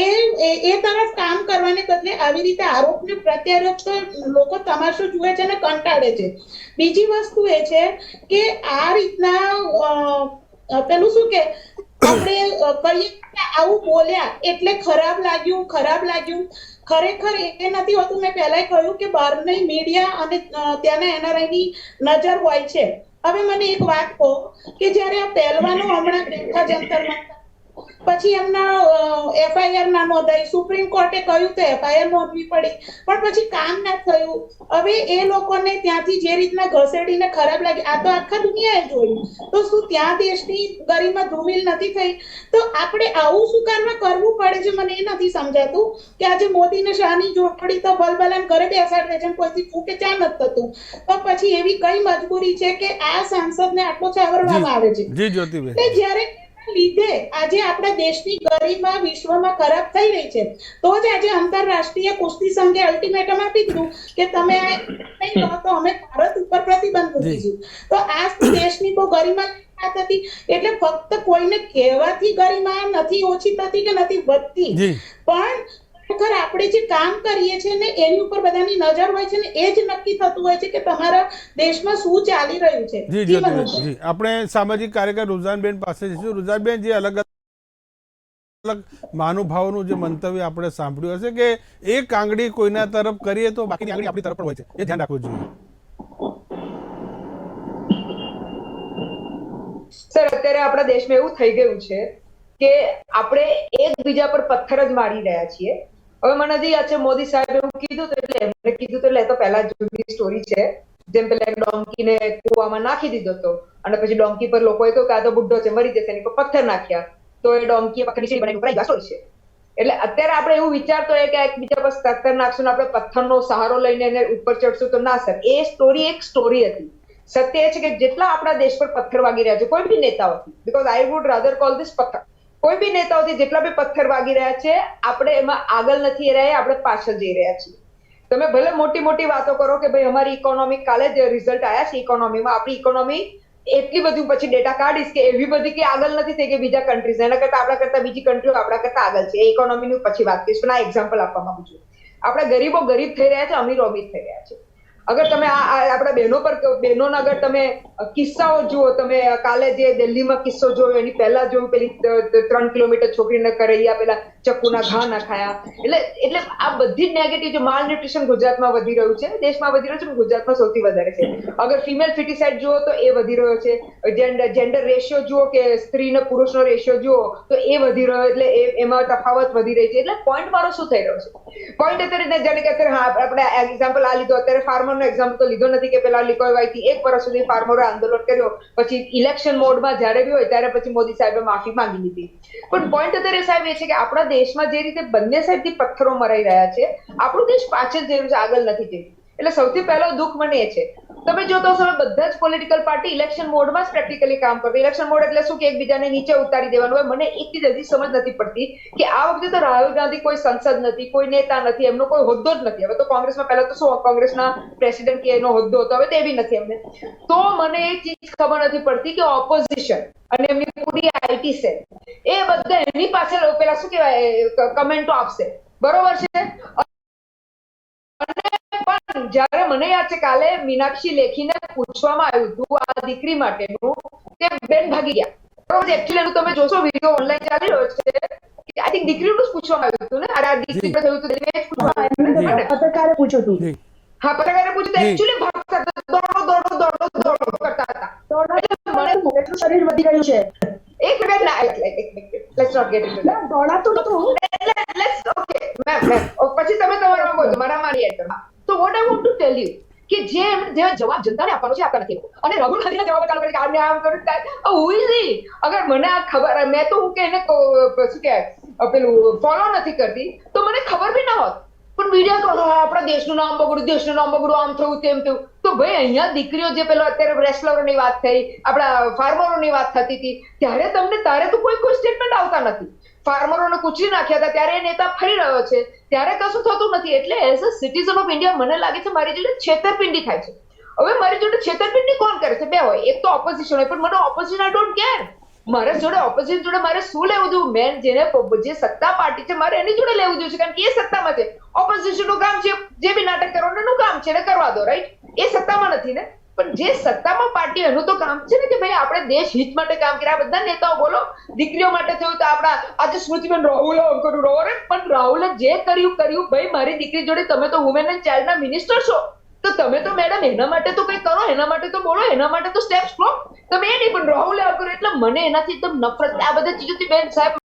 એ તરફ કામ કરવાને બદલે આવી રીતે આરોપ ને પ્રત્યારોપ તો લોકો તમાશો જુએ છે ને કંટાળે છે. બીજી વસ્તુ એ છે કે આ રીતના પેલું શું કે આપણે કહીએ કે આવું બોલ્યા એટલે ખરાબ લાગ્યું, ખરેખર એ નથી હોતું. મેં પહેલા કહ્યું કે બહારની મીડિયા અને ત્યાંના એનઆરઆઈની નજર હોય છે. હવે મને એક વાત કહો કે જ્યારે આ પહેલવાનો હમણાં બેઠા જંતરમાં પછી એમના એફઆઈઆર ના નોંધાઈ, સુપ્રીમ કોર્ટે કહ્યું તો એફઆઈઆર નોંધવી પડી, પણ પછી કામ ના થયું. હવે એ લોકોને ત્યાંથી જે રીતના ઘસેડીને ખરાબ લાગે, આ તો આખા દુનિયાએ જોયું, તો શું ત્યાં દેશની ગરિમા ધૂમિલ નથી થઈ? તો આપણે આવું શું કામમાં કરવું પડે છે, મને એ નથી સમજાતું કે આજે મોદી ને શાહની જોડી તો ભલભલાને ઘરે બેસાડે છે, કોઈથી ફૂકે ચા નથી થતું, તો પછી એવી કઈ મજબૂરી છે કે આ સાંસદને આટલો છાવરવામાં આવે છે? જી જ્યોતિબેન, જ્યારે લીધે આજે આપણા દેશની ગરિમા વિશ્વમાં ખરાબ થઈ રહી છે, તો જ આજે આંતરરાષ્ટ્રીય કુસ્તી સંઘે અલ્ટિમેટમ આપી દીધું કે તમે આ નહીં કરો તો અમે ભારત ઉપર પ્રતિબંધ મૂકીશું. તો આ દેશની બહુ ગરિમા હતી, એટલે ફક્ત કોઈને કહેવાથી ગરિમા નથી ઓછી થતી કે નથી વધતી, પણ ખરેખર આપણે જે કામ કરીએ છીએ ને એની ઉપર બધાની નજર હોય છે ને એ જ નક્કી થતું હોય છે કે તમારા દેશમાં શું ચાલી રહ્યું છે. જી જી, આપણે સામાજિક કાર્યકર રૂઝાનબેન પાસે જઈશું. રૂઝાનબેન, જે અલગ અલગ મહાનુભાવોનું જે મંતવ્ય આપણે સાંભળ્યું હશે કે એક આંગળી કોઈના તરફ કરીએ તો બાકીની આંગળી આપણી તરફ પણ હોય છે, એ ધ્યાન રાખવું જોઈએ. સર, અત્યારે આપણા દેશમાં એવું થઈ ગયું છે કે આપણે એકબીજા પર પથ્થર જ મારી રહ્યા છીએ. હવે મને નથી યાદ છે મોદી સાહેબ એવું કીધું એટલે એમને કીધું એટલે તો પહેલા જૂની સ્ટોરી છે, જેમ પેલા ડોંકીને કૂવામાં નાખી દીધો હતો અને પછી ડોંકી પર લોકોએ કહ્યું કે આ તો બુઢો છે મરી જશે, એની પર પથ્થર નાખ્યા. તો એ ડોંકી ખીચડી બનાવી ઉપર સ્ટોરી છે. એટલે અત્યારે આપણે એવું વિચારતો હોય કે એકબીજા પર ટક્કર નાખશું ને આપણે પથ્થરનો સહારો લઈને એને ઉપર ચડશું તો ના સર, એ સ્ટોરી એક સ્ટોરી હતી. સત્ય એ છે કે જેટલા આપણા દેશ પર પથ્થર વાગી રહ્યા છે, કોઈ બી નેતાઓથી, because I would rather call this પથ્થર, કોઈ બી નેતાઓથી જેટલા બી પથ્થર વાગી રહ્યા છે, આપણે એમાં આગળ નથી રહ્યા, આપણે પાછળ જઈ રહ્યા છીએ. તમે ભલે મોટી મોટી વાતો કરો કે ભાઈ અમારી ઇકોનોમી, કાલે જે રિઝલ્ટ આવ્યા છે ઇકોનોમીમાં, આપણી ઇકોનોમી એટલી બધી પછી ડેટા કાઢીશ કે એવી બધી કે આગળ નથી થઈ કે બીજા કન્ટ્રીઝ, એના કરતા આપણા કરતા બીજી કન્ટ્રીઓ આપણા કરતા આગળ છે. એ ઇકોનોમીની પછી વાત કરીશ, પણ આ એક્ઝામ્પલ આપવા માંગુ છું. આપણા ગરીબો ગરીબ થઈ રહ્યા છે, અમીરો અમીર થઈ રહ્યા છે. અગર તમે આપણા બહેનોના અગર તમે કિસ્સાઓ જુઓ, તમે કાલે જે દિલ્હીમાં કિસ્સો જોયો, એની પહેલા જોયું પેલી 3 કિલોમીટર છોકરીને કરૈયા પેલા ચક્કુના ઘા નાખાયા. એટલે આ બધી નેગેટિવ જે માલ ન્યુટ્રિશન ગુજરાતમાં વધી રહ્યું છે, દેશમાં વધી રહ્યું છે, ગુજરાતમાં સૌથી વધારે છે. અગર ફિમેલ ફિટિસાઇડ જુઓ તો એ વધી રહ્યો છે. જેન્ડર રેશિયો જુઓ કે સ્ત્રી ને પુરુષનો રેશિયો જુઓ તો એ વધી રહ્યો, એટલે એમાં તફાવત વધી રહી છે. એટલે પોઈન્ટ મારો શું થઈ રહ્યો છે? પોઈન્ટ અત્યારે જાણે કે અત્યારે આપણે એક્ઝામ્પલ આ લીધો, અત્યારે ફાર્મર એક્ઝામ્પલ તો લીધો નથી કે પેલા લીકોવાયથી 1 વર્ષ સુધી ફાર્મરોએ આંદોલન કર્યો, પછી ઇલેક્શન મોડમાં જ્યારે બી હોય ત્યારે પછી મોદી સાહેબે માફી માંગી લીધી. પણ પોઈન્ટ અત્યારે સાહેબ એ છે કે આપણા દેશમાં જે રીતે બંને સાઈડથી પથ્થરો મરાઈ રહ્યા છે, આપણું દેશ પાછળ જઈ રહ્યું છે, આગળ નથી જઈ. એટલે સૌથી પહેલો દુઃખ મને એ છે, તમે જોતો હશો બધા જ પોલિટિકલ પાર્ટી ઇલેક્શન મોડમાં જ પ્રેક્ટિકલી કામ કરતી. ઇલેક્શન મોડ એટલે શું કે એકબીજાને નીચે ઉતારી દેવાનું હોય. મને એક ચીજ હજી સમજ નથી પડતી કે આ વખતે તો રાહુલ ગાંધી કોઈ સંસદ નથી, કોઈ નેતા નથી, એમનો કોઈ હોદ્દો જ નથી. હવે તો કોંગ્રેસમાં પહેલા તો શું કોંગ્રેસના પ્રેસિડેન્ટ કે એનો હોદ્દો હતો, હવે તો એવી નથી એમને. તો મને એક ચીજ ખબર નથી પડતી કે ઓપોઝિશન અને એમની પૂરી આઈટી સેલ એ બધા એની પાછળ પેલા શું કહેવાય કમેન્ટો આપશે, બરોબર છે. જયારે મને યાદ છે કાલે મીનાક્ષી લેખીને પૂછવામાં આવ્યું હતું આ દીકરી માટેનું, તે બેન ભાગી ગયા, બરોબર. એકચ્યુઅલી એનું તમે જોશો વિડીયો ઓનલાઈન ચાલી રહ્યો છે, આઈ થિંક દીકરીનું જ પૂછવામાં આવ્યું હતું ને, આ દીકરી થયું હતું, પત્રકારે પૂછ્યું હતું. હા, પત્રકારે પૂછ્યું તો એકચ્યુઅલી ભાગતા દોડો કરતા હતા. એટલું શરીર વધી ગયું છે. એક મિનિટ ના, let's not get into that. દોડાતું નતું. લેટ્સ ઓકે મેમ, પછી તમે તમારા બોલો, મારા મારી એડ કરો. તો what I want to tell you કે જે જવાબ જનતાને આપવાનો છે આપતા નથી. અને રાહુલ ગાંધીના જવાબ ચાલુ કરી કે આમને આમ કર્યું, હુ ઇઝ હી? અગર મને આ ખબર, મેં તો હું કે એને શું કે પેલું ફોલો નથી કરતી તો મને ખબર બી ના હોત. પણ મીડિયા તો આપણા દેશનું નામ બગડ્યું, આમ થયું તેમ થયું. તો ભાઈ અહીંયા દીકરીઓ જે પેલો અત્યારે રેસલરોની વાત થઈ, આપણા ફાર્મરોની વાત થતી હતી, ત્યારે તારે તો કોઈ સ્ટેટમેન્ટ આવતા નથી. ફાર્મરોને કૂચલી નાખ્યા હતા ત્યારે એ નેતા ફરી રહ્યો છે, ત્યારે કશું થતું નથી. એટલે as a citizen of India મને લાગે છે મારી જોડે છેતરપિંડી થાય છે. હવે મારી જોડે છેતરપિંડી કોણ કરે છે? બે હોય, એક તો ઓપોઝિશન હોય, પણ મને ઓપોઝિશન આઈ ડોન્ટ કેર. મારા જોડે ઓપોઝિશન જોડે મારે શું લેવું જોઈએ? મેન જે સત્તા પાર્ટી છે મારે એની જોડે લેવું જોઈએ, કારણ કે એ સત્તામાં છે. ઓપોઝિશન નું કામ છે જે બી નાટક કરવાનું એનું કામ છે, એને કરવા દો, રાઈટ? એ સત્તામાં નથી ને. પણ જે સત્તામાં પાર્ટી એનું તો કામ છે ને કે ભાઈ આપણે દેશ હિત માટે કામ કર્યા. બધા નેતાઓ બોલો દીકરીઓ માટે થયું તો આપણા આજે સ્મૃતિબેન રાહુલે કર્યું, પણ રાહુલે જે કર્યું ભાઈ મારી દીકરી જોડે. તમે તો વુમેન એન્ડ ચાઇલ્ડના મિનિસ્ટર છો, તો તમે તો મેડમ એના માટે તો કંઈ કરો, એના માટે તો બોલો, એના માટે તો સ્ટેપ્સ લો. તમે એ નહીં, પણ રાહુલે કર્યું. એટલે મને એનાથી એકદમ નફરત, આ બધા ચીજોથી બેન સાહેબ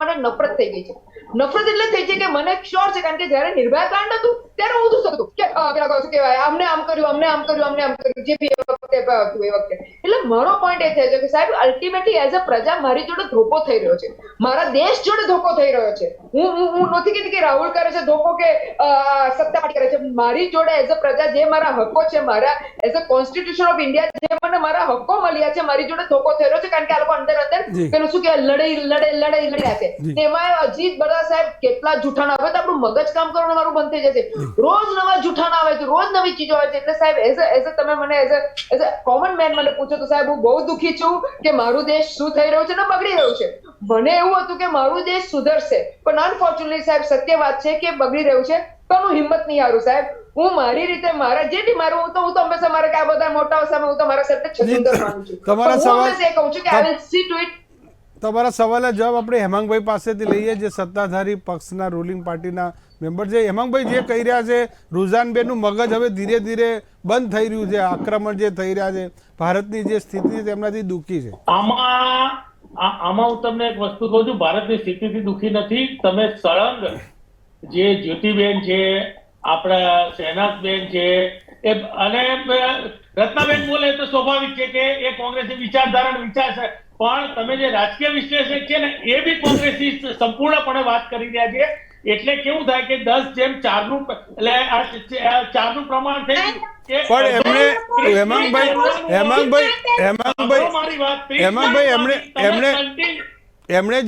મને નફરત થઈ ગઈ છે. નફરત એટલે થઈ છે કે મને શ્યોર છે, કારણ કે જયારે નિર્ભયા કાંડ હતું ત્યારે હું શું હતું કે પેલા શું કહેવાય, અમને આમ કર્યું, જે બી એ વખતે હતું એ વખતે. એટલે મારો પોઈન્ટ એ થાય છે કે સાહેબ અલ્ટિમેટલી એઝ અ પ્રજા મારી જોડે ધોકો થઈ રહ્યો છે, મારા દેશ જોડે ધોકો થઈ રહ્યો છે. હું નથી કહેતી કે રાહુલ કરે છે ધોકો કે સત્તા પાર્ટી કરે છે. મારી જોડે એઝ અ પ્રજા જે મારા હકો છે, મારા as a constitution of India જે મને મારા હકો મળ્યા છે, મારી જોડે ધોકો થઈ રહ્યો છે. કારણ કે આ લોકો અંદર પેલું શું કે લડાઈ રહ્યા છે. તેમાં અજીત બધા સાહેબ કેટલા જૂઠાણા. હવે તો આપણું મગજ કામ કરવાનું મારું બંધ થઈ જશે. રોજ નવા જૂઠાણા આવે છે, રોજ નવી ચીજો આવે છે. એટલે સાહેબ એઝ અ તમે મને એઝ અ કોમન મેન મને પૂછો તો સાહેબ હું બહુ દુઃખી છું કે મારું દેશ શું થઈ રહ્યું છે ને બગડી રહ્યું છે. મને એવું હતું કે મારું દેશ સુધરશે, પણ અનફોર્ચ્યુનેટલી સાહેબ સત્ય વાત છે કે બગડી રહ્યું છે. તો હું હિંમત નહીં હારું સાહેબ. હું મારી રીતે મારા જે બી મારું હું તો હંમેશા મારા કે આ બધા મોટાઓ સામે હું તો મારા સાથે છજુંદર માનું છું. તમારા સવાલ એ કહું છું કે I will see to it. તમારા સવાલના જવાબ આપણે હેમાંગભાઈ પાસેથી લઈએ, જે સત્તાધારી પક્ષના રૂલિંગ પાર્ટીના મેમ્બર છે. હેમાંગભાઈ, જે કહી રહ્યા છે રૂઝાનબેનનું મગજ હવે ધીરે ધીરે બંધ થઈ રહ્યું છે, આક્રમણ જે થઈ રહ્યા છે, ભારતની જે સ્થિતિ છે તેમનાથી દુઃખી છે. આમાં હું તમને એક વસ્તુ કહું છું, ભારતની સ્થિતિથી દુઃખી નથી. તમે સળંગ જે જ્યોતિબેન છે, આપણા શહેનાઝબેન છે, અને રત્નાબેન બોલે તો સ્વાભાવિક છે કે એ કોંગ્રેસની વિચારધારા પણ તમે જે રાજકીય વિશ્લેષક છે ને એ બી કોંગ્રેસી સંપૂર્ણપણે વાત કરી રહ્યા છે. એટલે કેવું થાય કે 10:4 નું એટલે આ 4 નું પ્રમાણ થઈ ગયું કે પણ એમણે હેમાંગભાઈ એમણે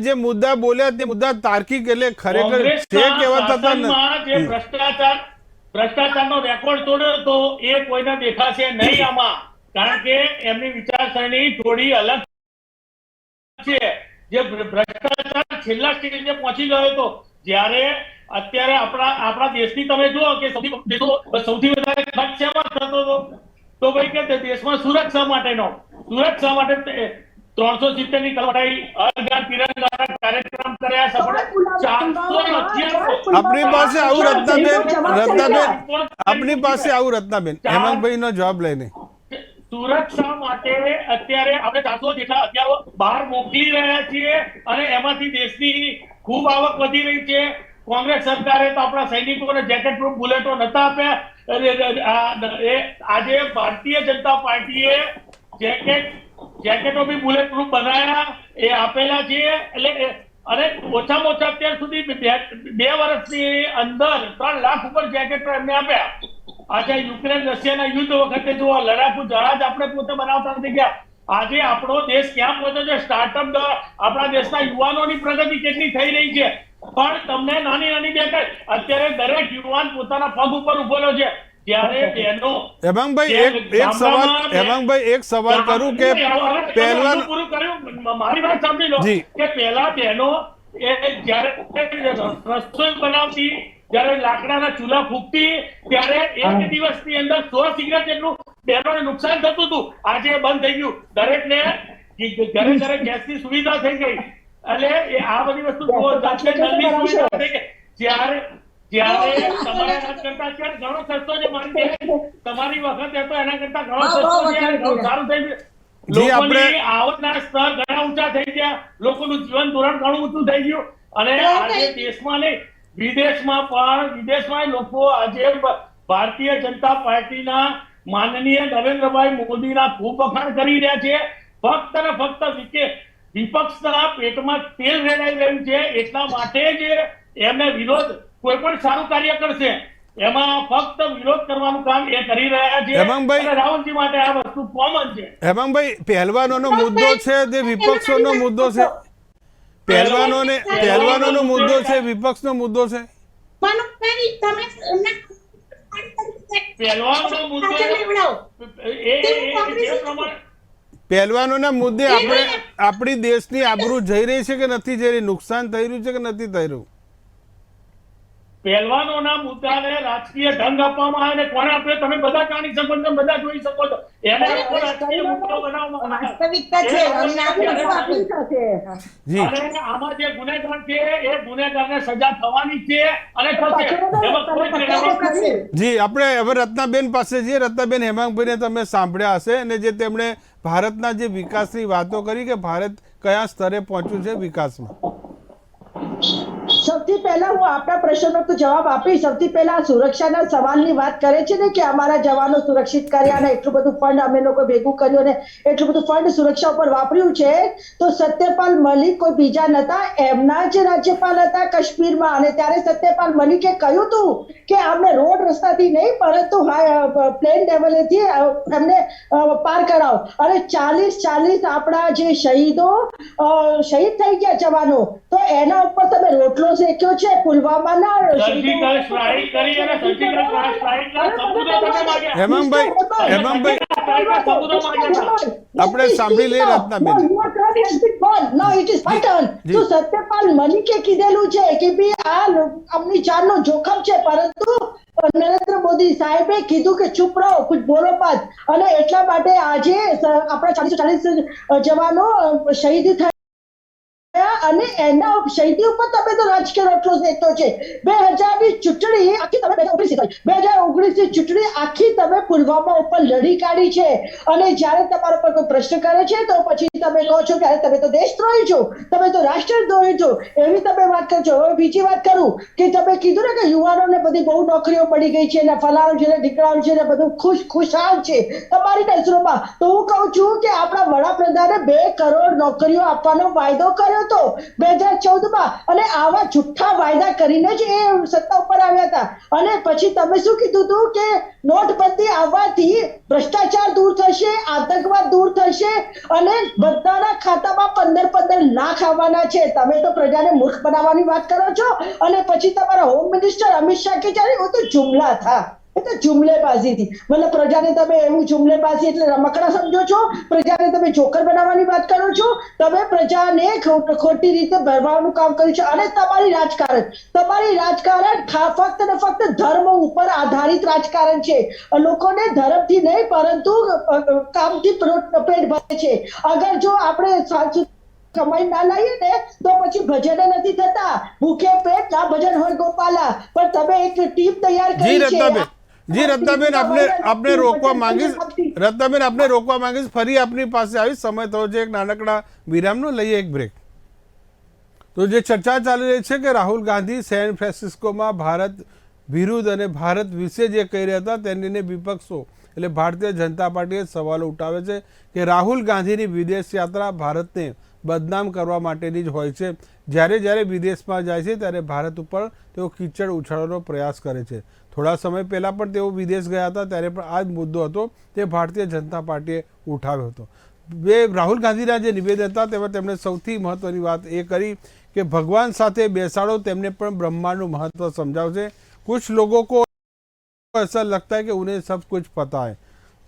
જે મુદ્દા બોલ્યા તે મુદ્દા તાર્કિક એટલે ખરેખર છે કેવા થતા જે ભ્રષ્ટાચારનો રેકોર્ડ તોડ્યો તો એ કોઈને દેખાશે નહીં આમાં, કારણ કે એમની વિચારસરણી થોડી અલગ છે. જે ભ્રષ્ટાચાર છેલ્લા સ્ટેજે પહોંચી ગયો હતો, જ્યારે અત્યારે આપણા દેશની તમે જુઓ કે સૌથી વધારે ખર્ચ શેમાં થતો હતો, તો ભાઈ કે દેશમાં સુરક્ષા માટે 370 ની કલવાઈ હર ઘર તિરંગા કાર્યક્રમ કર્યા સફળ. આપણી પાસે આવું રત્નાબેન હેમાંગભાઈ નો જવાબ લઈને સુરક્ષા માટે અત્યારે આપણે 400 જેટલા હથિયારો બહાર મોકલી રહ્યા છીએ અને એમાંથી દેશની ખૂબ આવક વધી રહી છે. કોંગ્રેસ સરકારે તો આપણા સૈનિકોને જેકેટ પ્રૂફ બુલેટો નતા આપ્યા. આજે ભારતીય જનતા પાર્ટીએ જેકેટો બી બુલેટ પ્રૂફ બનાવ્યા, એ આપેલા છે. એટલે અને ઓછામાં ઓછા અત્યાર સુધી 2 વર્ષની અંદર 3 લાખ ઉપર જેકેટો એમને આપ્યા. આજે યુક્રેન રશિયાના યુદ્ધ વખતે જો લડાકુ જહાજ આપણે પોતે બનાવતા નથી ગયા. આજે આપણો દેશ ક્યાં પહોંચ્યો છે? સ્ટાર્ટઅપ આપણા દેશના યુવાનોની પ્રગતિ કેટલી થઈ રહી છે. પણ તમને નાની દેખાય, અત્યારે દરેક યુવાન પોતાના પગ ઉપર ઉભો છે. ત્યારે બહેનો હેમાંગભાઈ એક સવાલ કરું કે પહેલવાન પૂરું કર્યું, મારી વાત સાંભળી લો કે પહેલા બહેનો જ્યારે રસોઈ બનાવતી, જ્યારે લાકડાના ચૂલા ફૂંકતી, ત્યારે એક દિવસની અંદર 100 સિગરેટ જેટલું બહેનોને નુકસાન થતું હતું. આજે બંધ થઈ ગયું. દરેકને ઘરે ગેસની સુવિધા થઈ ગઈ. એટલે આ બધી વસ્તુ સુવિધા થઈ ગઈ. જ્યારે તમારા કરતા ઘણો સસ્તો છે. તમારી વખતે હતો એના કરતા ઘણો સસ્તો છે, સારું થઈ ગયું. લોકોની આવકના સ્તર ઘણા ઊંચા થઈ ગયા, લોકોનું જીવન ધોરણ ઘણું ઊંચું થઈ ગયું. અને આજે દેશમાં નહીં, વિદેશમાં લોકો આજે ભારતીય જનતા પાર્ટીના માનનીય નરેન્દ્રભાઈ મોદીના ખૂબ વખાણ કરી રહ્યા છે. ફક્ત ને ફક્ત વિપક્ષના પેટમાં તેલ રેડાઈ રહ્યું છે. એટલા માટે જ એમને વિરોધ, કોઈ પણ સારું કાર્ય કરશે એમાં ફક્ત વિરોધ કરવાનું કામ એ કરી રહ્યા છે. રાહુલજી માટે આ વસ્તુ કોમન છે. હેમાંગભાઈ, પહેલવાનોનો મુદ્દો છે તે વિપક્ષોનો મુદ્દો છે. પહેલવાનોનો મુદ્દો છે, વિપક્ષનો મુદ્દો છે. પહેલવાનોના મુદ્દે આપણી દેશની આબરૂ જઈ રહી છે કે નથી જઈ રહી? નુકસાન થઈ રહ્યું છે કે નથી થઈ રહ્યું? પહેલવાનોના મુદ્દાને રાજકીય ઢંગ આપવામાં આવે ને કોને આપે તમે બધા જાણી શકો છો, બધા જોઈ શકો છો. એને રાજકીય મુદ્દો બનાવવામાં વાસ્તવિકતા છે. આમાં જે ગુનેગાર છે એ ગુનેગારને સજા થવાની છે અને થશે. જી, આપણે હવે રત્નાબેન પાસે જઈએ. રત્નાબેન, હેમાંગભાઈને તમે સાંભળ્યા હશે અને જે તેમણે ભારતના જે વિકાસની વાતો કરી કે ભારત કયા સ્તરે પહોંચ્યું છે વિકાસમાં. સૌથી પહેલા હું આપના પ્રશ્નનો તો જવાબ આપીશ. સૌથી પહેલા સુરક્ષાના સવાલની વાત કરે છે ને કે અમારા જવાનો સુરક્ષિત કર્યા અને એટલું બધું ફંડ અમે લોકો ભેગું કર્યું અને એટલું બધું ફંડ સુરક્ષા ઉપર વાપર્યું છે. તો સત્યપાલ મલિક કોઈ બીજા નતા, એમના જ રાજ્યપાલ હતા કાશ્મીરમાં. અને ત્યારે સત્યપાલ મલિકે કહ્યું હતું કે અમને રોડ રસ્તાથી નહીં પરંતુ પ્લેન લેવલેથી એમને પાર કરાવો. અને 40 આપણા જે શહીદ થઈ ગયા જવાનો, તો એના ઉપર તમે રોટલો શેક્યો છે. પુલવામાના હેમાંગભાઈ આપણે સાંભળી લઈએ રત્નાબેન. તો સત્યપાલ મલિકે કીધેલું છે કે ભાઈ આ અમની જાનનો જોખમ છે, પરંતુ નરેન્દ્ર મોદી સાહેબે કીધું કે ચૂપ રહો, કુછ બોલો મત. અને એટલા માટે આજે આપણા 440 જવાનો શહીદ થયા અને એના શહીદી ઉપર તમે તો રાજકીય રોટલો શેકતો છે. 2019 ચૂંટણી આખી તમે 2019 ચૂંટણી આખી તમે પુલવામા ઉપર લડી કાઢી છે. અને જ્યારે તમારા પર કોઈ પ્રશ્ન કરે છે તો પછી તમે કહો છો કે તમે તો દેશદ્રોહી છો, તમે તો રાષ્ટ્રદ્રોહી છો, એવી તમે વાત કરો છો. હવે બીજી વાત કરું કે તમે કીધું ને કે યુવાનોને બધી બહુ નોકરીઓ મળી ગઈ છે ને ફલાણું છે ને ઢીકણાનું છે ને બધું ખુશાલ છે તમારી નજરોમાં, તો હું કહું છું કે આપણા વડાપ્રધાને 2 કરોડ નોકરીઓ આપવાનો વાયદો કર્યો હતો 2014માં, અને આવા જુઠ્ઠા વાયદા કરીને જ એ સત્તા ઉપર આવ્યા હતા. અને પછી તમે શું કીધું હતું કે નોટબંધી આવવાથી ભ્રષ્ટાચાર દૂર થશે, આતંકવાદ દૂર થશે અને બધાના ખાતામાં 15 લાખ આવવાના છે. તમે તો પ્રજાને મૂર્ખ બનાવવાની વાત કરો છો. અને પછી તમારા હોમ મિનિસ્ટર અમિત શાહ કે જ્યારે वो तो जुमला था, એ તો જુમલેબાજી થી, મતલબ પ્રજાને તમે એવું જુમલેબાજી એટલે રમકડા સમજો છો, પ્રજાને તમે જોકર બનાવવાની વાત કરો છો, તમે પ્રજાને ખોટી રીતે ભરવાનું કામ કર્યું છે. અને તમારી રાજકારણ ફક્ત ને ફક્ત ધર્મ ઉપર આધારિત રાજકારણ છે. લોકોને ધર્મથી નહીં પરંતુ કામથી પેટ ભરે છે. અગર જો આપણે કમાઈ ના લઈએ ને તો પછી ભજન નથી થતા, ભૂખે પેટ ના ભજન હોય ગોપાલા. પણ તમે એક ટીમ તૈયાર કરી છે. જી રત્નાબેન, આપને રોકવા માંગીશ, રત્નાબેન આપને રોકવા માંગીશ, ફરી આપની પાસે આવી. સમય થયો છે એક નાનકડા વિરામનો, લઈએ એક બ્રેક. તો જે ચર્ચા ચાલી રહી છે કે રાહુલ ગાંધી સેન ફ્રાન્સિસ્કોમાં ભારત વિરુદ્ધ અને ભારત વિશે જે કહી રહ્યા હતા તેને વિપક્ષો એટલે ભારતીય જનતા પાર્ટીએ સવાલો ઉઠાવે છે કે રાહુલ ગાંધીની વિદેશ યાત્રા ભારતને બદનામ કરવા માટેની જ હોય છે. જ્યારે વિદેશમાં જાય છે ત્યારે ભારત ઉપર તેઓ કીચડ ઉછાળવાનો પ્રયાસ કરે છે. થોડા સમય પહેલાં પણ તેઓ વિદેશ ગયા હતા ત્યારે પણ આ જ મુદ્દો હતો તે ભારતીય જનતા પાર્ટીએ ઉઠાવ્યો હતો. રાહુલ ગાંધીના જે નિવેદન હતા તેમાં તેમણે સૌથી મહત્ત્વની વાત એ કરી કે ભગવાન સાથે બેસાડો, તેમને પણ બ્રહ્માંડનું મહત્ત્વ સમજાવશે. कुछ लोगों को ऐसा लगता है कि उन्हें सब कुछ पता है.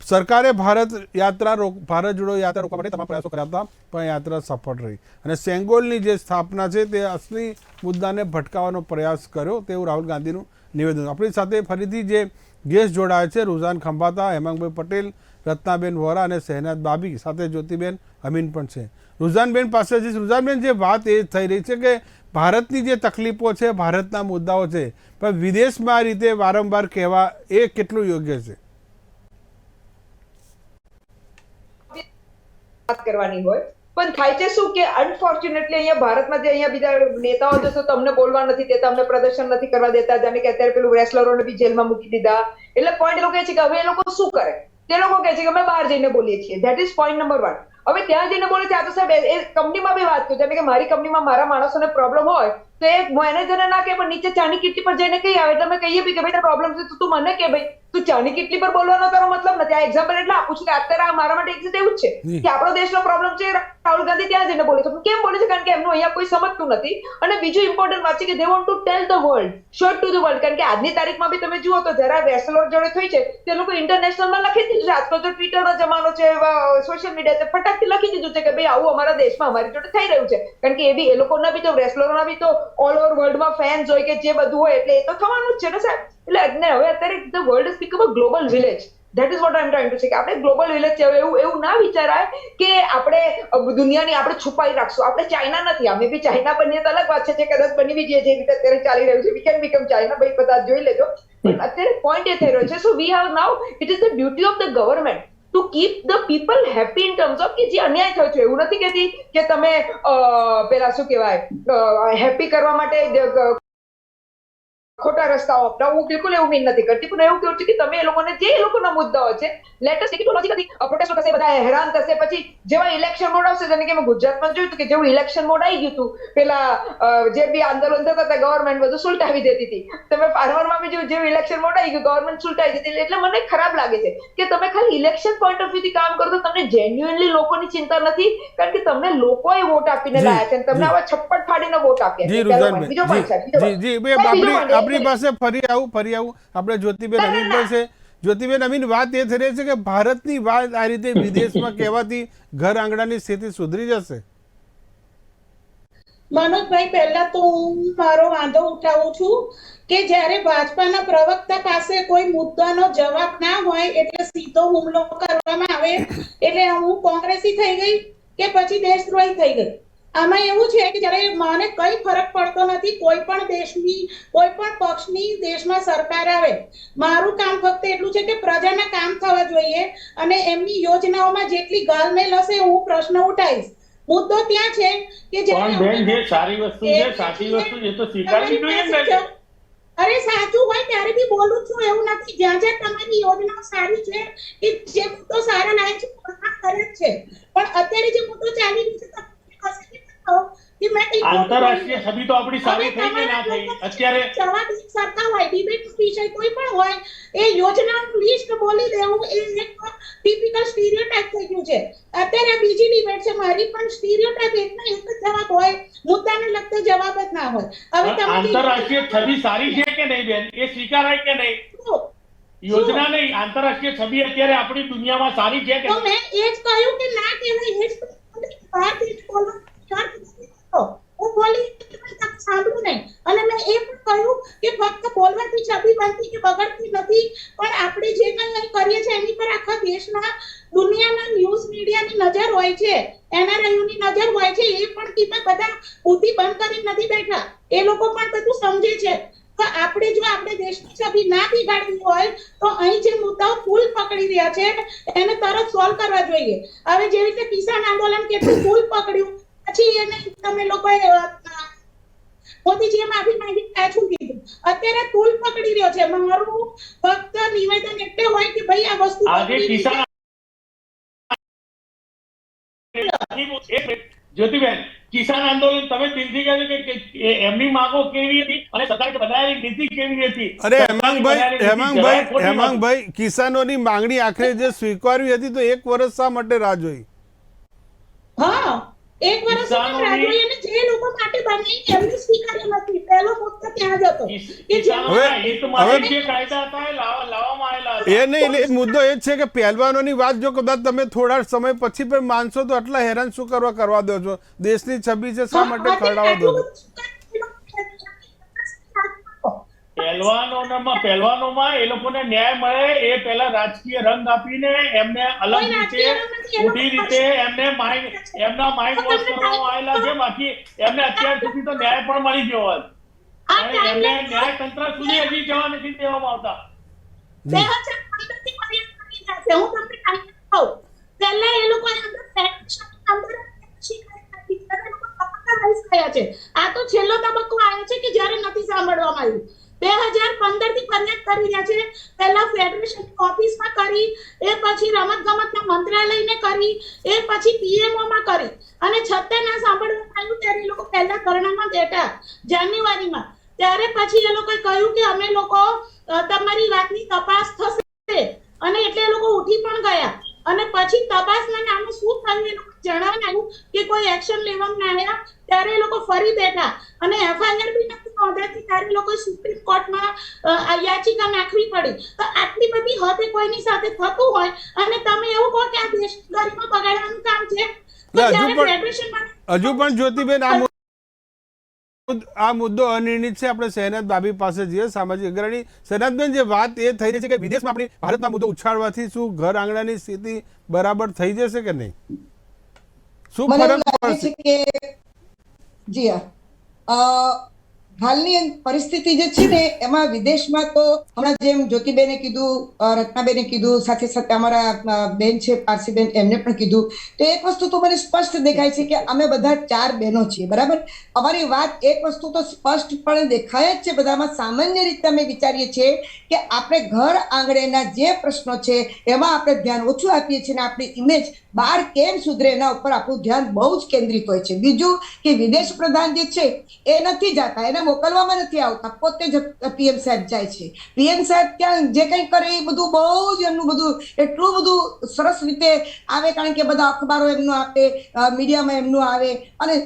સરકારે ભારત જોડો યાત્રા રોકવા માટે તમામ પ્રયાસો કર્યા હતા પણ યાત્રા સફળ રહી અને સેંગોલની જે સ્થાપના છે તે અસલી મુદ્દાને ભટકાવવાનો પ્રયાસ કર્યો તેવું રાહુલ ગાંધીનું નિવેદન. આપણી સાથે ફરીથી જે ગેસ્ટ જોડાયા છે રૂઝાન ખંભાતા, હેમાંગભાઈ પટેલ, રત્નાબેન વોરા અને શહેનાઝ બાબી, સાથે જ્યોતિબેન અમીન પણ છે. રૂઝાનબેન પાસે છે. રૂઝાનબેન, જે વાત એ થઈ રહી છે કે ભારતની જે તકલીફો છે, ભારતના મુદ્દાઓ છે, પણ વિદેશમાં આ રીતે વારંવાર કહેવા એ કેટલું યોગ્ય છે? વાત કરવાની હોય પણ થાય છે શું કે અનફોર્ચ્યુનેટલી અહીંયા ભારતમાં જે અહીંયા બીજા નેતાઓ જશો તો અમને બોલવા નથી દેતા, અમને પ્રદર્શન નથી કરવા દેતા, જાણે કે અત્યારે પેલું રેસલરોને બી જેલમાં મૂકી દીધા. એટલે પોઈન્ટ એ લોકો કહે છે કે હવે એ લોકો શું કરે? તે લોકો કહે છે કે અમે બહાર જઈને બોલીએ છીએ. That is point number 1. હવે ત્યાં જઈને બોલે છે. આ તો સાહેબ એ કંપનીમાં બી વાત કરું, જાણે કે મારી કંપનીમાં મારા માણસોને પ્રોબ્લેમ હોય તો એ મેનેજરને ના કે પણ નીચે ચાની કીટલી પર જઈને કહી આવે. એટલે અમે કહીએ બી કે ભાઈ પ્રોબ્લેમ છે તો તું મને કે ભાઈ તું ચાની કીટલી પર બોલવાનો તારો મતલબ નથી. આ એક્ઝામ્પલ એટલે આપું છું કે અત્યારે આ મારા માટે એક્ઝિટ એવું જ છે કે આપણો દેશનો પ્રોબ્લેમ છે. રાહુલ ગાંધી ત્યાં જઈને બોલે છે. કેમ બોલે છે? કારણ કે એમનું અહીંયા કોઈ સમજતું નથી. અને બીજું ઇમ્પોર્ટન્ટ વાત છે કે they want to tell the world, show to the world. કારણ કે આજની તારીખમાં બી તમે જુઓ તો જરા રેસલર જોડે થઈ છે તે લોકો ઇન્ટરનેશનલમાં લખી દીધું છે. આજકાલ તો ટ્વિટરનો જમાનો છે, સોશિયલ મીડિયા છે, ફટાકથી લખી દીધું છે કે ભાઈ આવું અમારા દેશમાં અમારી જોડે થઈ રહ્યું છે. કારણ કે એ બી એ લોકોના બી તો રેસલરોના બી તો ઓલ ઓવર વર્લ્ડમાં ફેન્સ હોય કે જે બધું હોય એટલે એ તો થવાનું જ છે ને સાહેબ. એટલે હવે અત્યારે the world is become a global village. That is what I M trying to say કે આપણે ગ્લોબલ વિલેજ છે. એવું ના વિચારાય કે આપણે દુનિયાની આપણે છુપાઈ રાખશું. આપણે ચાઇના નથી. અમે બી ચાઇના બનીએ તો અલગ વાત છે, કદાચ બની બી જઈએ જે રીતે અત્યારે ચાલી રહ્યું છે. વી કેન બીકમ ચાઇના, ભાઈ બધા જોઈ લેજો. અત્યારે પોઈન્ટ એ થઈ રહ્યો છે. So we have now it is the duty of the government to keep the people happy in terms of કે જે અન્યાય થયો છે. એવું નથી કહેતી કે તમે પેલા શું કહેવાય હેપી કરવા માટે ખોટા રસ્તાઓ અપનાવો. હું બિલકુલ એવું મીન નથી કરતી, પણ એવું કહું છું કે તમે એ લોકોને જે એ લોકોના મુદ્દાઓ છે લેટેસ્ટ ટેકનોલોજીથી પ્રોટેસ્ટ થશે, બધા હેરાન થશે. પછી જેવા ઇલેક્શન મોડ આવશે, જેને કે મેં ગુજરાતમાં જોયું હતું કે જેવું ઇલેક્શન મોડ આવી ગયું હતું પેલા જે બી આંદોલન થતા હતા ગવર્મેન્ટ બધું સુલટાવી દેતી હતી. તમે ફાર્મરમાં બી જેવું ઇલેક્શન મોડ આવી ગયું ગવર્મેન્ટ સુલટાવી દેતી. એટલે મને ખરાબ લાગે છે કે તમે ખાલી ઇલેક્શન પોઈન્ટ ઓફ વ્યૂથી કામ કરો તો તમને જેન્યુઅનલી લોકોની ચિંતા નથી. કારણ કે તમને લોકોએ વોટ આપીને લાયા છે અને તમને આવા છપ્પટ ફાડીને વોટ આપ્યા. બીજો પોઈન્ટ આપણી પાસે ફરી આવું આપણે જ્યોતિબેન અમીન પણ છે. જ્યોતિબેન અમીન, વાત એ થઈ રહી છે કે ભારતની વાત આ રીતે વિદેશમાં કહેવાથી ઘર આંગણાની સ્થિતિ સુધરી જશે? મનોજભાઈ, પહેલા તો હું મારો વાંધો ઉઠાવું છું કે જ્યારે ભાજપાના પ્રવક્તા પાસે કોઈ મુદ્દાનો જવાબ ના હોય એટલે સીધો હુમલો કરવામાં આવે એટલે હું કોંગ્રેસી થઈ ગઈ કે પછી દેશદ્રોહી થઈ ગઈ. આમાં એવું છે કે જ્યારે મને કઈ ફરક પડતો નથી કોઈ પણ દેશની કોઈ પણ પક્ષની દેશમાં સરકાર આવે, મારું કામ ફક્ત એટલું છે કે પ્રજાના કામ થવા જોઈએ અને એમની યોજનાઓમાં જેટલી ગાલમેલ હશે હું પ્રશ્ન ઉઠાવીશ. મુદ્દો ત્યાં છે કે પણ બેન જે સારી વસ્તુ છે, સાચી વસ્તુ એ તો સ્વીકારવી જોઈએ ને. અરે સાચું હોય ત્યારે બી બોલું છું, એવું નથી. જ્યાં જ્યાં તમારી યોજનાઓ સારી છે કે જે મુદ્દો સારા લાગે છે કરે જ છે, પણ અત્યારે જે મુદ્દો ચાલી રહ્યો છે કે મેં કંઈ આંતરરાષ્ટ્રીય છબી તો આપણી સારી થઈ કે ના થઈ? અત્યારે જવાબ એક સરખા હોય, ડિબેટ વિષય કોઈ પણ હોય, એ યોજનાનું લિસ્ટ બોલી દેવું એ એક ટિપિકલ સ્ટીરિયોટાઇપ થઈ ગયું છે. અત્યારે બીજી ડિબેટ છે મારી, પણ સ્ટીરિયોટાઇપ એકના એક જ જવાબ હોય, મુદ્દાને લગતો જવાબ જ ના હોય. હવે તમે આંતરરાષ્ટ્રીય છબી સારી છે કે નહીં બેન, એ સ્વીકારાય કે નહીં? યોજના નહીં, આંતરરાષ્ટ્રીય છબી અત્યારે આપણી દુનિયામાં સારી છે કે? તો મેં એ જ કહ્યું કે ના કહેવાય, એ જ વાત એ જ બોલો. હું બોલી સાંભળ્યું નહીં, અને મેં એ પણ કહ્યું કે ફક્ત બોલવાથી છબી બનતી કે બગડતી નથી, પણ આપણે જે કંઈ અહીં કરીએ છીએ એની પર આખા દેશના દુનિયાના ન્યૂઝ મીડિયાની નજર હોય છે, એનઆરઆઈઓની નજર હોય છે. એ પણ કીધા બધા બુદ્ધિ બંધ કરી નથી બેઠા, એ લોકો પણ બધું સમજે છે. તો આપણે જો આપણે દેશની છબી ના બિગાડવી હોય તો અહીં જે મુદ્દાઓ ફૂલ પકડી રહ્યા છે એને તરત સોલ્વ કરવા જોઈએ. હવે જેવી રીતે કિસાન આંદોલન કેટલું ફૂલ પકડ્યું, પછી એને તમે લોકોએ મોદીજીએ માફી માંગી પાછું કીધું, અત્યારે ફૂલ પકડી રહ્યો છે. મારું ફક્ત નિવેદન એટલે હોય કે ભાઈ આ વસ્તુ આજે કિસાન જ્યોતિબેન, કિસાન આંદોલન તમે દિલથી કહ્યું કે એમની માંગો કેવી હતી અને સરકારે બનાવેલી નીતિ કેવી હતી? અરે હેમાંગભાઈ, કિસાનોની માંગણી આખરે જે સ્વીકારવી હતી તો 1 વર્ષ શા માટે રાહ જોઈ? હા, 1 વર્ષ રાહ જોઈ, અને જે લોકો માટે બની એમને સ્વીકાર્ય નથી. પહેલો મુદ્દો ત્યાં જ હતો કે જે કાયદા હતા એ લાવવામાં આવેલા હતા. એ નહીં, એ મુદ્દો એ જ છે કે પહેલવાનોની વાત જો કદાચ તમે થોડા સમય પછી પણ માનશો તો આટલા હેરાન શું કરવા દો છો? દેશની છબી છે, શા માટે ખરડાવવા દો છો? પહેલવાનોમાં એ લોકોને ન્યાય મળે એ પહેલા રાજકીય રંગ આપીને એમને અલગ રીતે, ખોટી રીતે એમના માઇન્ડ વોશ કરવામાં આવેલા છે. બાકી એમને અત્યાર સુધી તો ન્યાય પણ મળી ગયો હોત, અને એમને ન્યાય તંત્ર સુધી હજી જવા નથી દેવામાં આવતા. 2015 થી ફરિયાદ કરી રહ્યા છે. હું તમને કાંઈ કહું, પહેલા એ લોકો આ તો છેલ્લો તબક્કો આવ્યો છે કે જ્યારે નથી સાંભળવામાં આવ્યું. 2015 થી ફરિયાદ કરી રહ્યા છે. પહેલા ફેડરેશન ઓફિસમાં કરી, એ પછી રમતગમતના મંત્રાલયને કરી, એ પછી પીએમઓ માં કરી, અને છતાં ના સાંભળવામાં આવ્યું. ત્યારે એ લોકો પહેલા ધરણામાં બેઠા જાન્યુઆરીમાં. ત્યારે પછી એ લોકોએ કહ્યું કે અમે લોકો તમારી વાતની તપાસ થશે, અને એટલે એ લોકો ઉઠી પણ ગયા. અને પછી તપાસના નામે શું થયું એ લોકો જણાવવાનું આવ્યું કે કોઈ એક્શન લેવામાં આવ્યા. ત્યારે એ લોકો ફરી બેઠા અને એફઆઈઆર બી નથી નોંધાતી. ત્યારે લોકો સુપ્રીમ કોર્ટમાં યાચિકા નાખવી પડી. તો આટલી બધી હદે કોઈની સાથે થતું હોય અને તમે એવું કહો કે આ દેશ ગરીમાં બગાડવાનું કામ છે. હજુ પણ જ્યોતિબેન, આ મુદ્દો અનિર્ણિત છે. આપણે શહેનાઝ બાબી પાસે જઈએ, સામાજિક અગ્રણી. શહેનાઝબેન, જે વાત એ થઈ રહી છે કે વિદેશમાં આપણી ભારતના મુદ્દો ઉછાળવાથી શું ઘર આંગણાની સ્થિતિ બરાબર થઈ જશે કે નહીં? શું ફરક પડશે? જી હા, હાલની પરિસ્થિતિ જે છે ને એમાં વિદેશમાં તો હમણાં જેમ જ્યોતિબેને કીધું, રત્નાબેને કીધું, સાથે સાથે અમારા બેન છે પારસીબેન, એમને પણ કીધું. તો એક વસ્તુ તો મને સ્પષ્ટ દેખાય છે કે અમે બધા 4 બહેનો છીએ, બરાબર? અમારી વાત એક વસ્તુ તો સ્પષ્ટપણે દેખાય જ છે બધામાં. સામાન્ય રીતે અમે વિચારીએ છીએ કે આપણે ઘર આંગણેના જે પ્રશ્નો છે એમાં આપણે ધ્યાન ઓછું આપીએ છીએ, અને આપણી ઇમેજ બહાર કેમ સુધરે એના ઉપર આપણું ધ્યાન બહુ જ કેન્દ્રિત હોય છે. બીજું કે વિદેશ પ્રધાન જે છે એ નથી જતા, એને મોકલવામાં નથી આવતા, પોતે જ પીએમ સાહેબ જાય છે. પીએમ સાહેબ ત્યાં જે કંઈ કરે એ બધું બહુ જ એમનું બધું એટલું બધું સરસ રીતે આવે, કારણ કે બધા અખબારો એમનું આપે, મીડિયામાં એમનું આવે,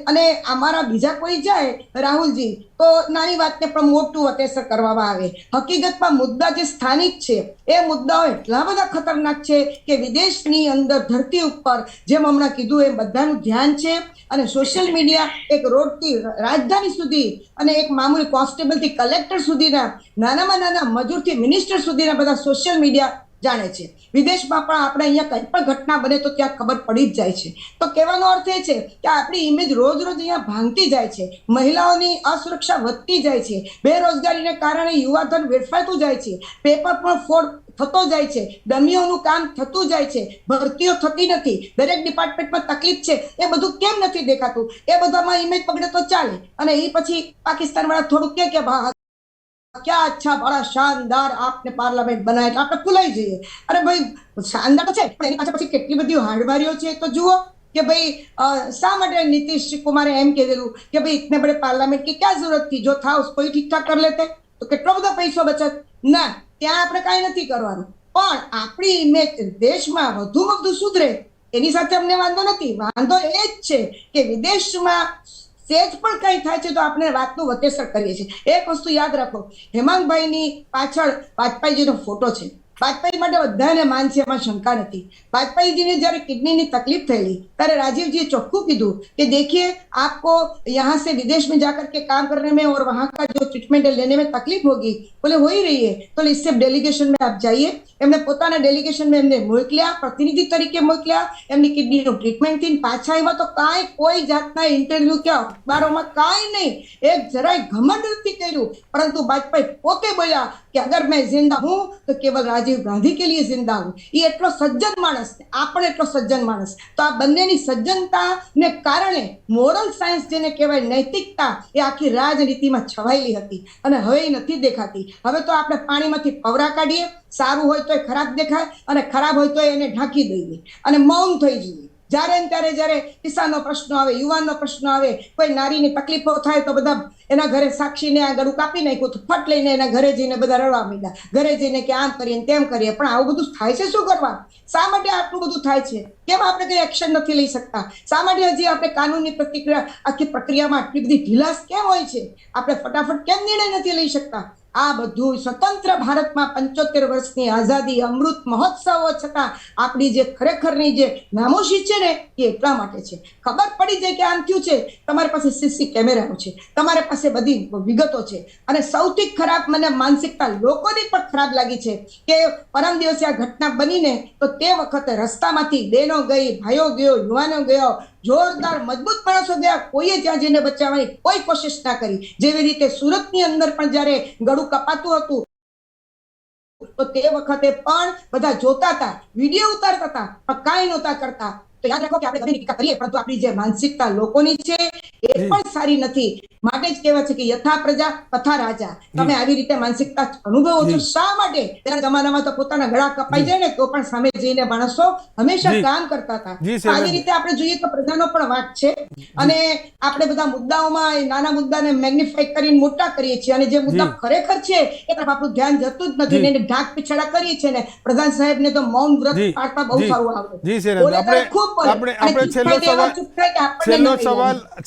અને અમારા બીજા કોઈ જાય રાહુલજી તો નાની વાતને પણ મોટું અતેસર કરવામાં આવે. હકીકતમાં મુદ્દા જે સ્થાનિક છે એ મુદ્દાઓ એટલા બધા ખતરનાક છે કે વિદેશની અંદર ધરતી ઉપર જેમ હમણાં કીધું એમ બધાનું ધ્યાન છે. અને સોશિયલ મીડિયા એક રોડથી રાજધાની સુધી અને એક મામૂલી કોન્સ્ટેબલ થી કલેક્ટર સુધીના, નાનામાં નાના મજૂરથી મિનિસ્ટર સુધીના બધા સોશિયલ મીડિયા જાણે છે, વિદેશમાં પણ આપણે અહીંયા કંઈ પણ ઘટના બને તો ત્યાં ખબર પડી જ જાય છે. તો કહેવાનો અર્થ એ છે કે આપણી ઇમેજ રોજ રોજ અહીંયા ભાંગતી જાય છે, મહિલાઓની અસુરક્ષા વધતી જાય છે, બેરોજગારીને કારણે યુવાધન વેડફાતું જાય છે, પેપર પણ ફ્રોડ થતો જાય છે, ડમીઓનું કામ થતું જાય છે, ભરતીઓ થતી નથી, દરેક ડિપાર્ટમેન્ટમાં તકલીફ છે. એ બધું કેમ નથી દેખાતું? એ બધામાં ઇમેજ બગડે તો ચાલે, અને એ પછી પાકિસ્તાન વાળા થોડુંક કે क्या अच्छा बड़ा शानदार आपने पार्लियामेंट बनाया, तो આપણે ભૂલાઈ જઈએ. અરે ભાઈ શાનદાર તો છે, પણ એની પાછળ પછી કેટલી બધી હાડમારીઓ છે તો જુઓ કે ભાઈ શા માટે નીતિશ કુમારે એમ કહેલું કે ભાઈ इतने बड़े पार्लियामेंट की क्या जरूरत थी, जो था उसको ही ठीक ठाक कर लेते, તો કેટલો બધો પૈસો બચત. ના, ત્યાં આપણે કાંઈ નથી કરવાનું, પણ આપણી ઇમેજ દેશમાં વધુમાં વધુ સુધરે એની સાથે અમને વાંધો નથી. વાંધો એ જ છે કે વિદેશમાં સેજ પણ કઈ થાય છે તો આપણે વાતનું વતેસર કરીએ છીએ. એક વસ્તુ યાદ રાખો, હેમાંગભાઈની પાછળ વાજપેયીજીનો ફોટો છે. वाजपेयी માટે બધાને માન છે, એમાં શંકા નથી. वाजपेयीजीને જ્યારે કિડનીની તકલીફ થયેલી ત્યારે રાजीव ચોખ્ખું કીધું કે देखिए आपको यहाँ से विदेश में जाकर के काम करने में और वहाँ का जो ट्रीटमेंट लेने में तकलीफ होगी, बोले हो ही रही है, तो इससे डेलीगेशन में आप जाइए. એમને પોતાના ડેલિગેશનમાં એમને મોકલ્યા, પ્રતિનિધિ તરીકે મોકલ્યા, એમની કિડનીનું ટ્રીટમેન્ટ થઈને પાછા આવ્યા. તો કાંઈ કોઈ જાતના ઇન્ટરવ્યુ કે અખબારોમાં કાંઈ નહીં, એક જરાય ઘમંડ નથી કર્યું. પરંતુ વાજપેયી પોતે બોલ્યા કે અગર मैं जिंदा हूं तो केवल राजीव गांधी के लिए जिंदा हूं. ये એટલો સજ્જન માણસ, આપણે એટલો સજ્જન માણસ. તો આ બંનેની સજ્જનતાને કારણે મોરલ સાયન્સ જેને કહેવાય, નૈતિકતા, એ આખી રાજનીતિમાં છવાયેલી હતી અને હવે નથી દેખાતી. હવે તો આપણે પાણીમાંથી પવરા કાઢીએ, સારું હોય તો ખરાબ દેખાય અને ખરાબ હોય તો એને ઢાંકી દઈએ અને મૌન થઈ જઈએ. જ્યારે ત્યારે જ્યારે કિસાનનો પ્રશ્ન આવે, યુવાનનો પ્રશ્ન આવે, કોઈ નારીની તકલીફો થાય તો બધા એના ઘરે સાક્ષીને આ ગળું કાપી નાખ્યું, તો ફટ લઈને એના ઘરે જઈને બધા રડવા માંડ્યા, ઘરે જઈને કે આમ કરીએ તેમ કરીએ. પણ આવું બધું થાય છે શું કરવા? શા માટે આટલું બધું થાય છે? કેમ આપણે કઈ એક્શન નથી લઈ શકતા? શા માટે હજી આપણે કાનૂની પ્રતિક્રિયા, આખી પ્રક્રિયામાં આટલી બધી ઢીલાસ કેમ હોય છે? આપણે ફટાફટ કેમ નિર્ણય નથી લઈ શકતા? આ બધું સ્વતંત્ર ભારતમાં 75 વર્ષની આઝાદી, અમૃત મહોત્સવો છતાં આપણી જે ખરેખરની જે નામોશી છે ને, એ એટલા માટે છે. ખબર પડી જાય કે આમ થયું છે, તમારી પાસે સીસી કેમેરાઓ છે, તમારી પાસે બધી વિગતો છે. અને સૌથી ખરાબ મને માનસિકતા લોકોની પણ ખરાબ લાગી છે કે પરમ દિવસે આ ઘટના બનીને તો તે વખતે રસ્તામાંથી બહેનો ગઈ, ભાઈઓ ગયો, યુવાનો ગયો, જોરદાર મજબૂત માણસો ગયા, કોઈએ ત્યાં જઈને બચાવવાની કોઈ કોશિશ ના કરી. જેવી રીતે સુરતની અંદર પણ જ્યારે ગળું કપાતું હતું તો તે વખતે પણ બધા જોતા હતા, વિડીયો ઉતારતા હતા, પણ કાંઈ નહોતા કરતા. તો યાદ રાખો કે આપણે ગમે ટીકા કરીએ, પરંતુ આપણી જે માનસિકતા લોકોની છે એ પણ સારી નથી. માટે જ કહેવાય છે કે યથા પ્રજા તથા રાજા. તમે આવી રીતે માનસિકતા અનુભવો છો શા માટે? તેના જમાનામાં તો પોતાના ગળા કપાઈ જાય ને તો પણ સામે જઈને માણસો હંમેશા કામ કરતા હતા. આવી રીતે આપણે જોઈએ તો પ્રજાનો પણ વાંક છે. અને આપણે બધા મુદ્દાઓમાં નાના મુદ્દાને મેગ્નિફાઈ કરીને મોટા કરીએ છીએ, અને જે મુદ્દા ખરેખર છે એ તરફ આપણું ધ્યાન જતું જ નથી, એને ઢાક પીછડા કરીએ છીએ. ને પ્રધાન સાહેબને તો મૌન વ્રત પાડતા બહુ સારું આવડે.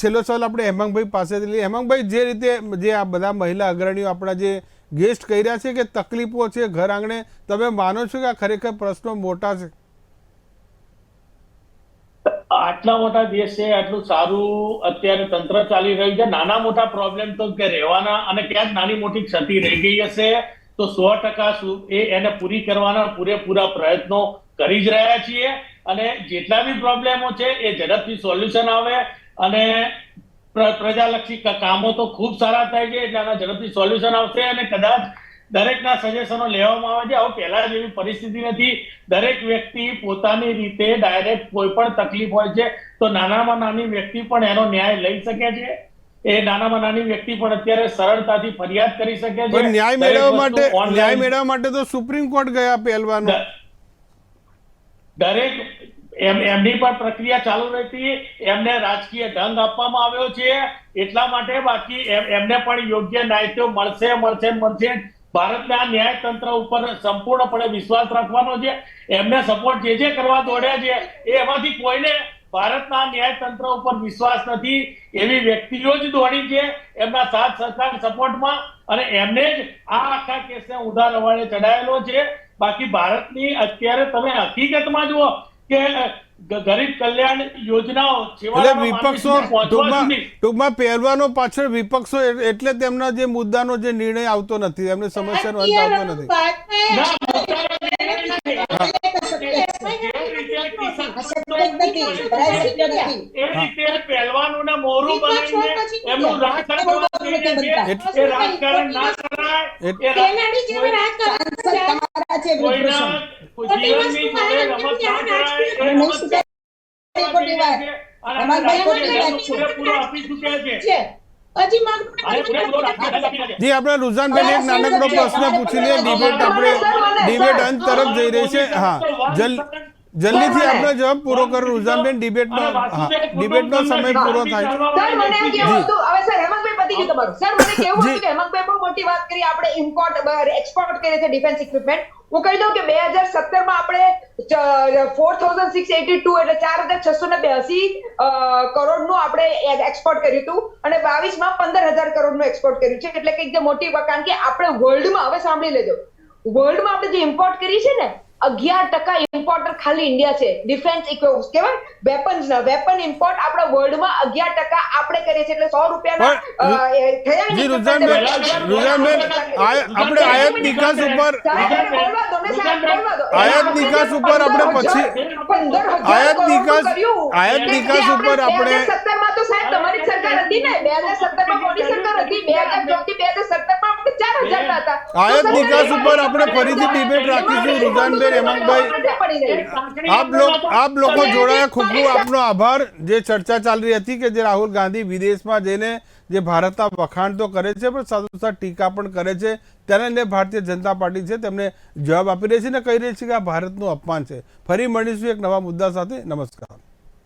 છેલ્લો સવાલ આપણે હેમાંગભાઈ પાસેથી લઈએ. હેમાંગભાઈ, જે રીતે જે આ બધા મહિલા અગ્રણીઓ આપણા જે ગેસ્ટ કહી રહ્યા છે કે તકલીફો છે ઘર આંગણે, તમે માનો છો કે આ ખરેખર પ્રશ્નો મોટા છે? આટલા મોટા દેશ છે, આટલું સારું અત્યારે તંત્ર ચાલી રહ્યું છે, નાના મોટા પ્રોબ્લેમ તો કે રહેવાના, અને ક્યાંક નાની મોટી ક્ષતિ રહી ગઈ હશે તો 100% એને પૂરી કરવાના પૂરેપૂરા પ્રયત્નો કરી જ રહ્યા છીએ. અને જેટલા બી પ્રોબ્લેમો છે એ ઝડપથી સોલ્યુશન આવે, અને પ્રજાલક્ષી કામો તો ખૂબ સારા થાય છે એટલે આના ઝડપથી સોલ્યુશન આવશે. અને કદાચ દરેકના સજેશનો લેવામાં આવે છે. હવે પહેલા જેવી પરિસ્થિતિ નથી, દરેક વ્યક્તિ પોતાની રીતે ડાયરેક્ટ કોઈ પણ તકલીફ હોય છે તો નાનામાં નાની વ્યક્તિ પણ એનો ન્યાય લઈ શકે છે. એ નાનામાં નાની વ્યક્તિ પણ અત્યારે સરળતાથી ફરિયાદ કરી શકે છે. પણ ન્યાય મેળવવા માટે તો સુપ્રીમ કોર્ટ ગયા પહેલવાનો. દરેક એમની પણ પ્રક્રિયા ચાલુ રહેતી, એમને રાજકીય ઢંગ આપવામાં આવ્યો છે એટલા માટે. બાકી એમને પણ યોગ્ય ન્યાય તો મળશે. ભારતના ન્યાય તંત્ર ઉપર સંપૂર્ણપણે વિશ્વાસ રાખવાનો છે. એમને સપોર્ટ જે કરવા દોડ્યા છે એમાંથી કોઈને ભારતના ન્યાય તંત્ર ઉપર વિશ્વાસ નથી. એવી વ્યક્તિઓ જ દોડી છે એમના સાથ સહકાર સપોર્ટમાં, અને એમને જ આ આખા કેસને ઊંધા રવાડે ચડાયેલો છે. બાકી ભારતની અત્યારે તમે હકીકતમાં જુઓ કે ગરીબ કલ્યાણ યોજનાઓ વિપક્ષો ટૂંકમાં પહેલવાનો પાછળ વિપક્ષો એટલે તેમના જે મુદ્દાનો જે નિર્ણય આવતો નથી, એમને સમસ્યાનો અંત આવતો નથી. એ રાજકારણ ના કરાય, એ તેનાથી જેવા રાજકારણ સાંસદ તમારા છે કોઈના વૃદ્ધપ્રસંગ. જીવનની જોડે રમત ના કરાય, એ નહીં રમત સ્વીકારે ખોટી વાત. રમણભાઈ ખોટી વાત છે. પૂરો આપી ચૂક્યા છે. છે હજી અને પૂરેપૂરો રાજકારણ આપી ચૂક્યા છે. જી આપણે રુઝાનબેન એક નાનકડો પ્રશ્ન પૂછી લઈએ. ડિબેટ અંત તરફ જઈ રહી છે. હા, જલ્દીથી આપણે જવાબ પૂરો કરો રુઝાનબેન. ડિબેટનો સમય પૂરો થાય છે. સર મને એમ કેવું હતું, હવે સર હેમંતભાઈ પતી ગયું તમારું. સર મને કેવું હતું કે હેમંતભાઈ બહુ મોટી વાત કરી, આપણે ઇમ્પોર્ટ એક્સપોર્ટ કરીએ છીએ ડિફેન્સ ઇક્વિપમેન્ટ. હું કહી દઉં કે 2017 માં આપણે 4682 એટલે 4682 કરોડનું આપણે એક્સપોર્ટ કર્યું હતું અને 22 માં 15000 કરોડનું એક્સપોર્ટ કર્યું છે. એટલે કંઈક જે મોટી, કારણ કે આપણે વર્લ્ડમાં, હવે સાંભળી લેજો, વર્લ્ડમાં આપણે જે ઇમ્પોર્ટ કરી છે ને 11% ઇમ્પોર્ટર ખાલી ઇન્ડિયા છે. ડિફેન્સ ઇક્વિપમેન્ટ કહેવાય, વેપન્સના વેપન ઇમ્પોર્ટ આપણા વર્લ્ડમાં 11% આપણે કરીએ છીએ. એટલે 100 રૂપિયાના થયા. જી રુઝાનબેન, આપણે આયાત નિકાસ ઉપર આયાત નિકાસ ઉપર આપણે પછી આયાત નિકાસ ઉપર આપણે 2017 માં તો સાહેબ તમારી સરકાર હતી ને, 2017 માં મોદી સરકાર હતી, 2014 થી 2017 માં આપણે 4000 ના હતા. આયાત નિકાસ ઉપર આપણે ફરીથી ડિબેટ રાખીશું. રુઝાનબેન, હેમંતભાઈ, આપ લોકો જોડાયા, ખૂબ ખૂબ આપનો આભાર. જે ચર્ચા ચાલી રહી હતી કે જે રાહુલ ગાંધી વિદેશમાં જઈને જે ભારતના વખાણ તો કરે છે પણ સાથોસાથ ટીકા પણ કરે છે, ત્યારે ભારતીય જનતા પાર્ટી છે તેમને જવાબ આપી રહી છે ને કહી રહી છે કે આ ભારતનું અપમાન છે. ફરી મળીશું એક નવા મુદ્દા સાથે. નમસ્કાર.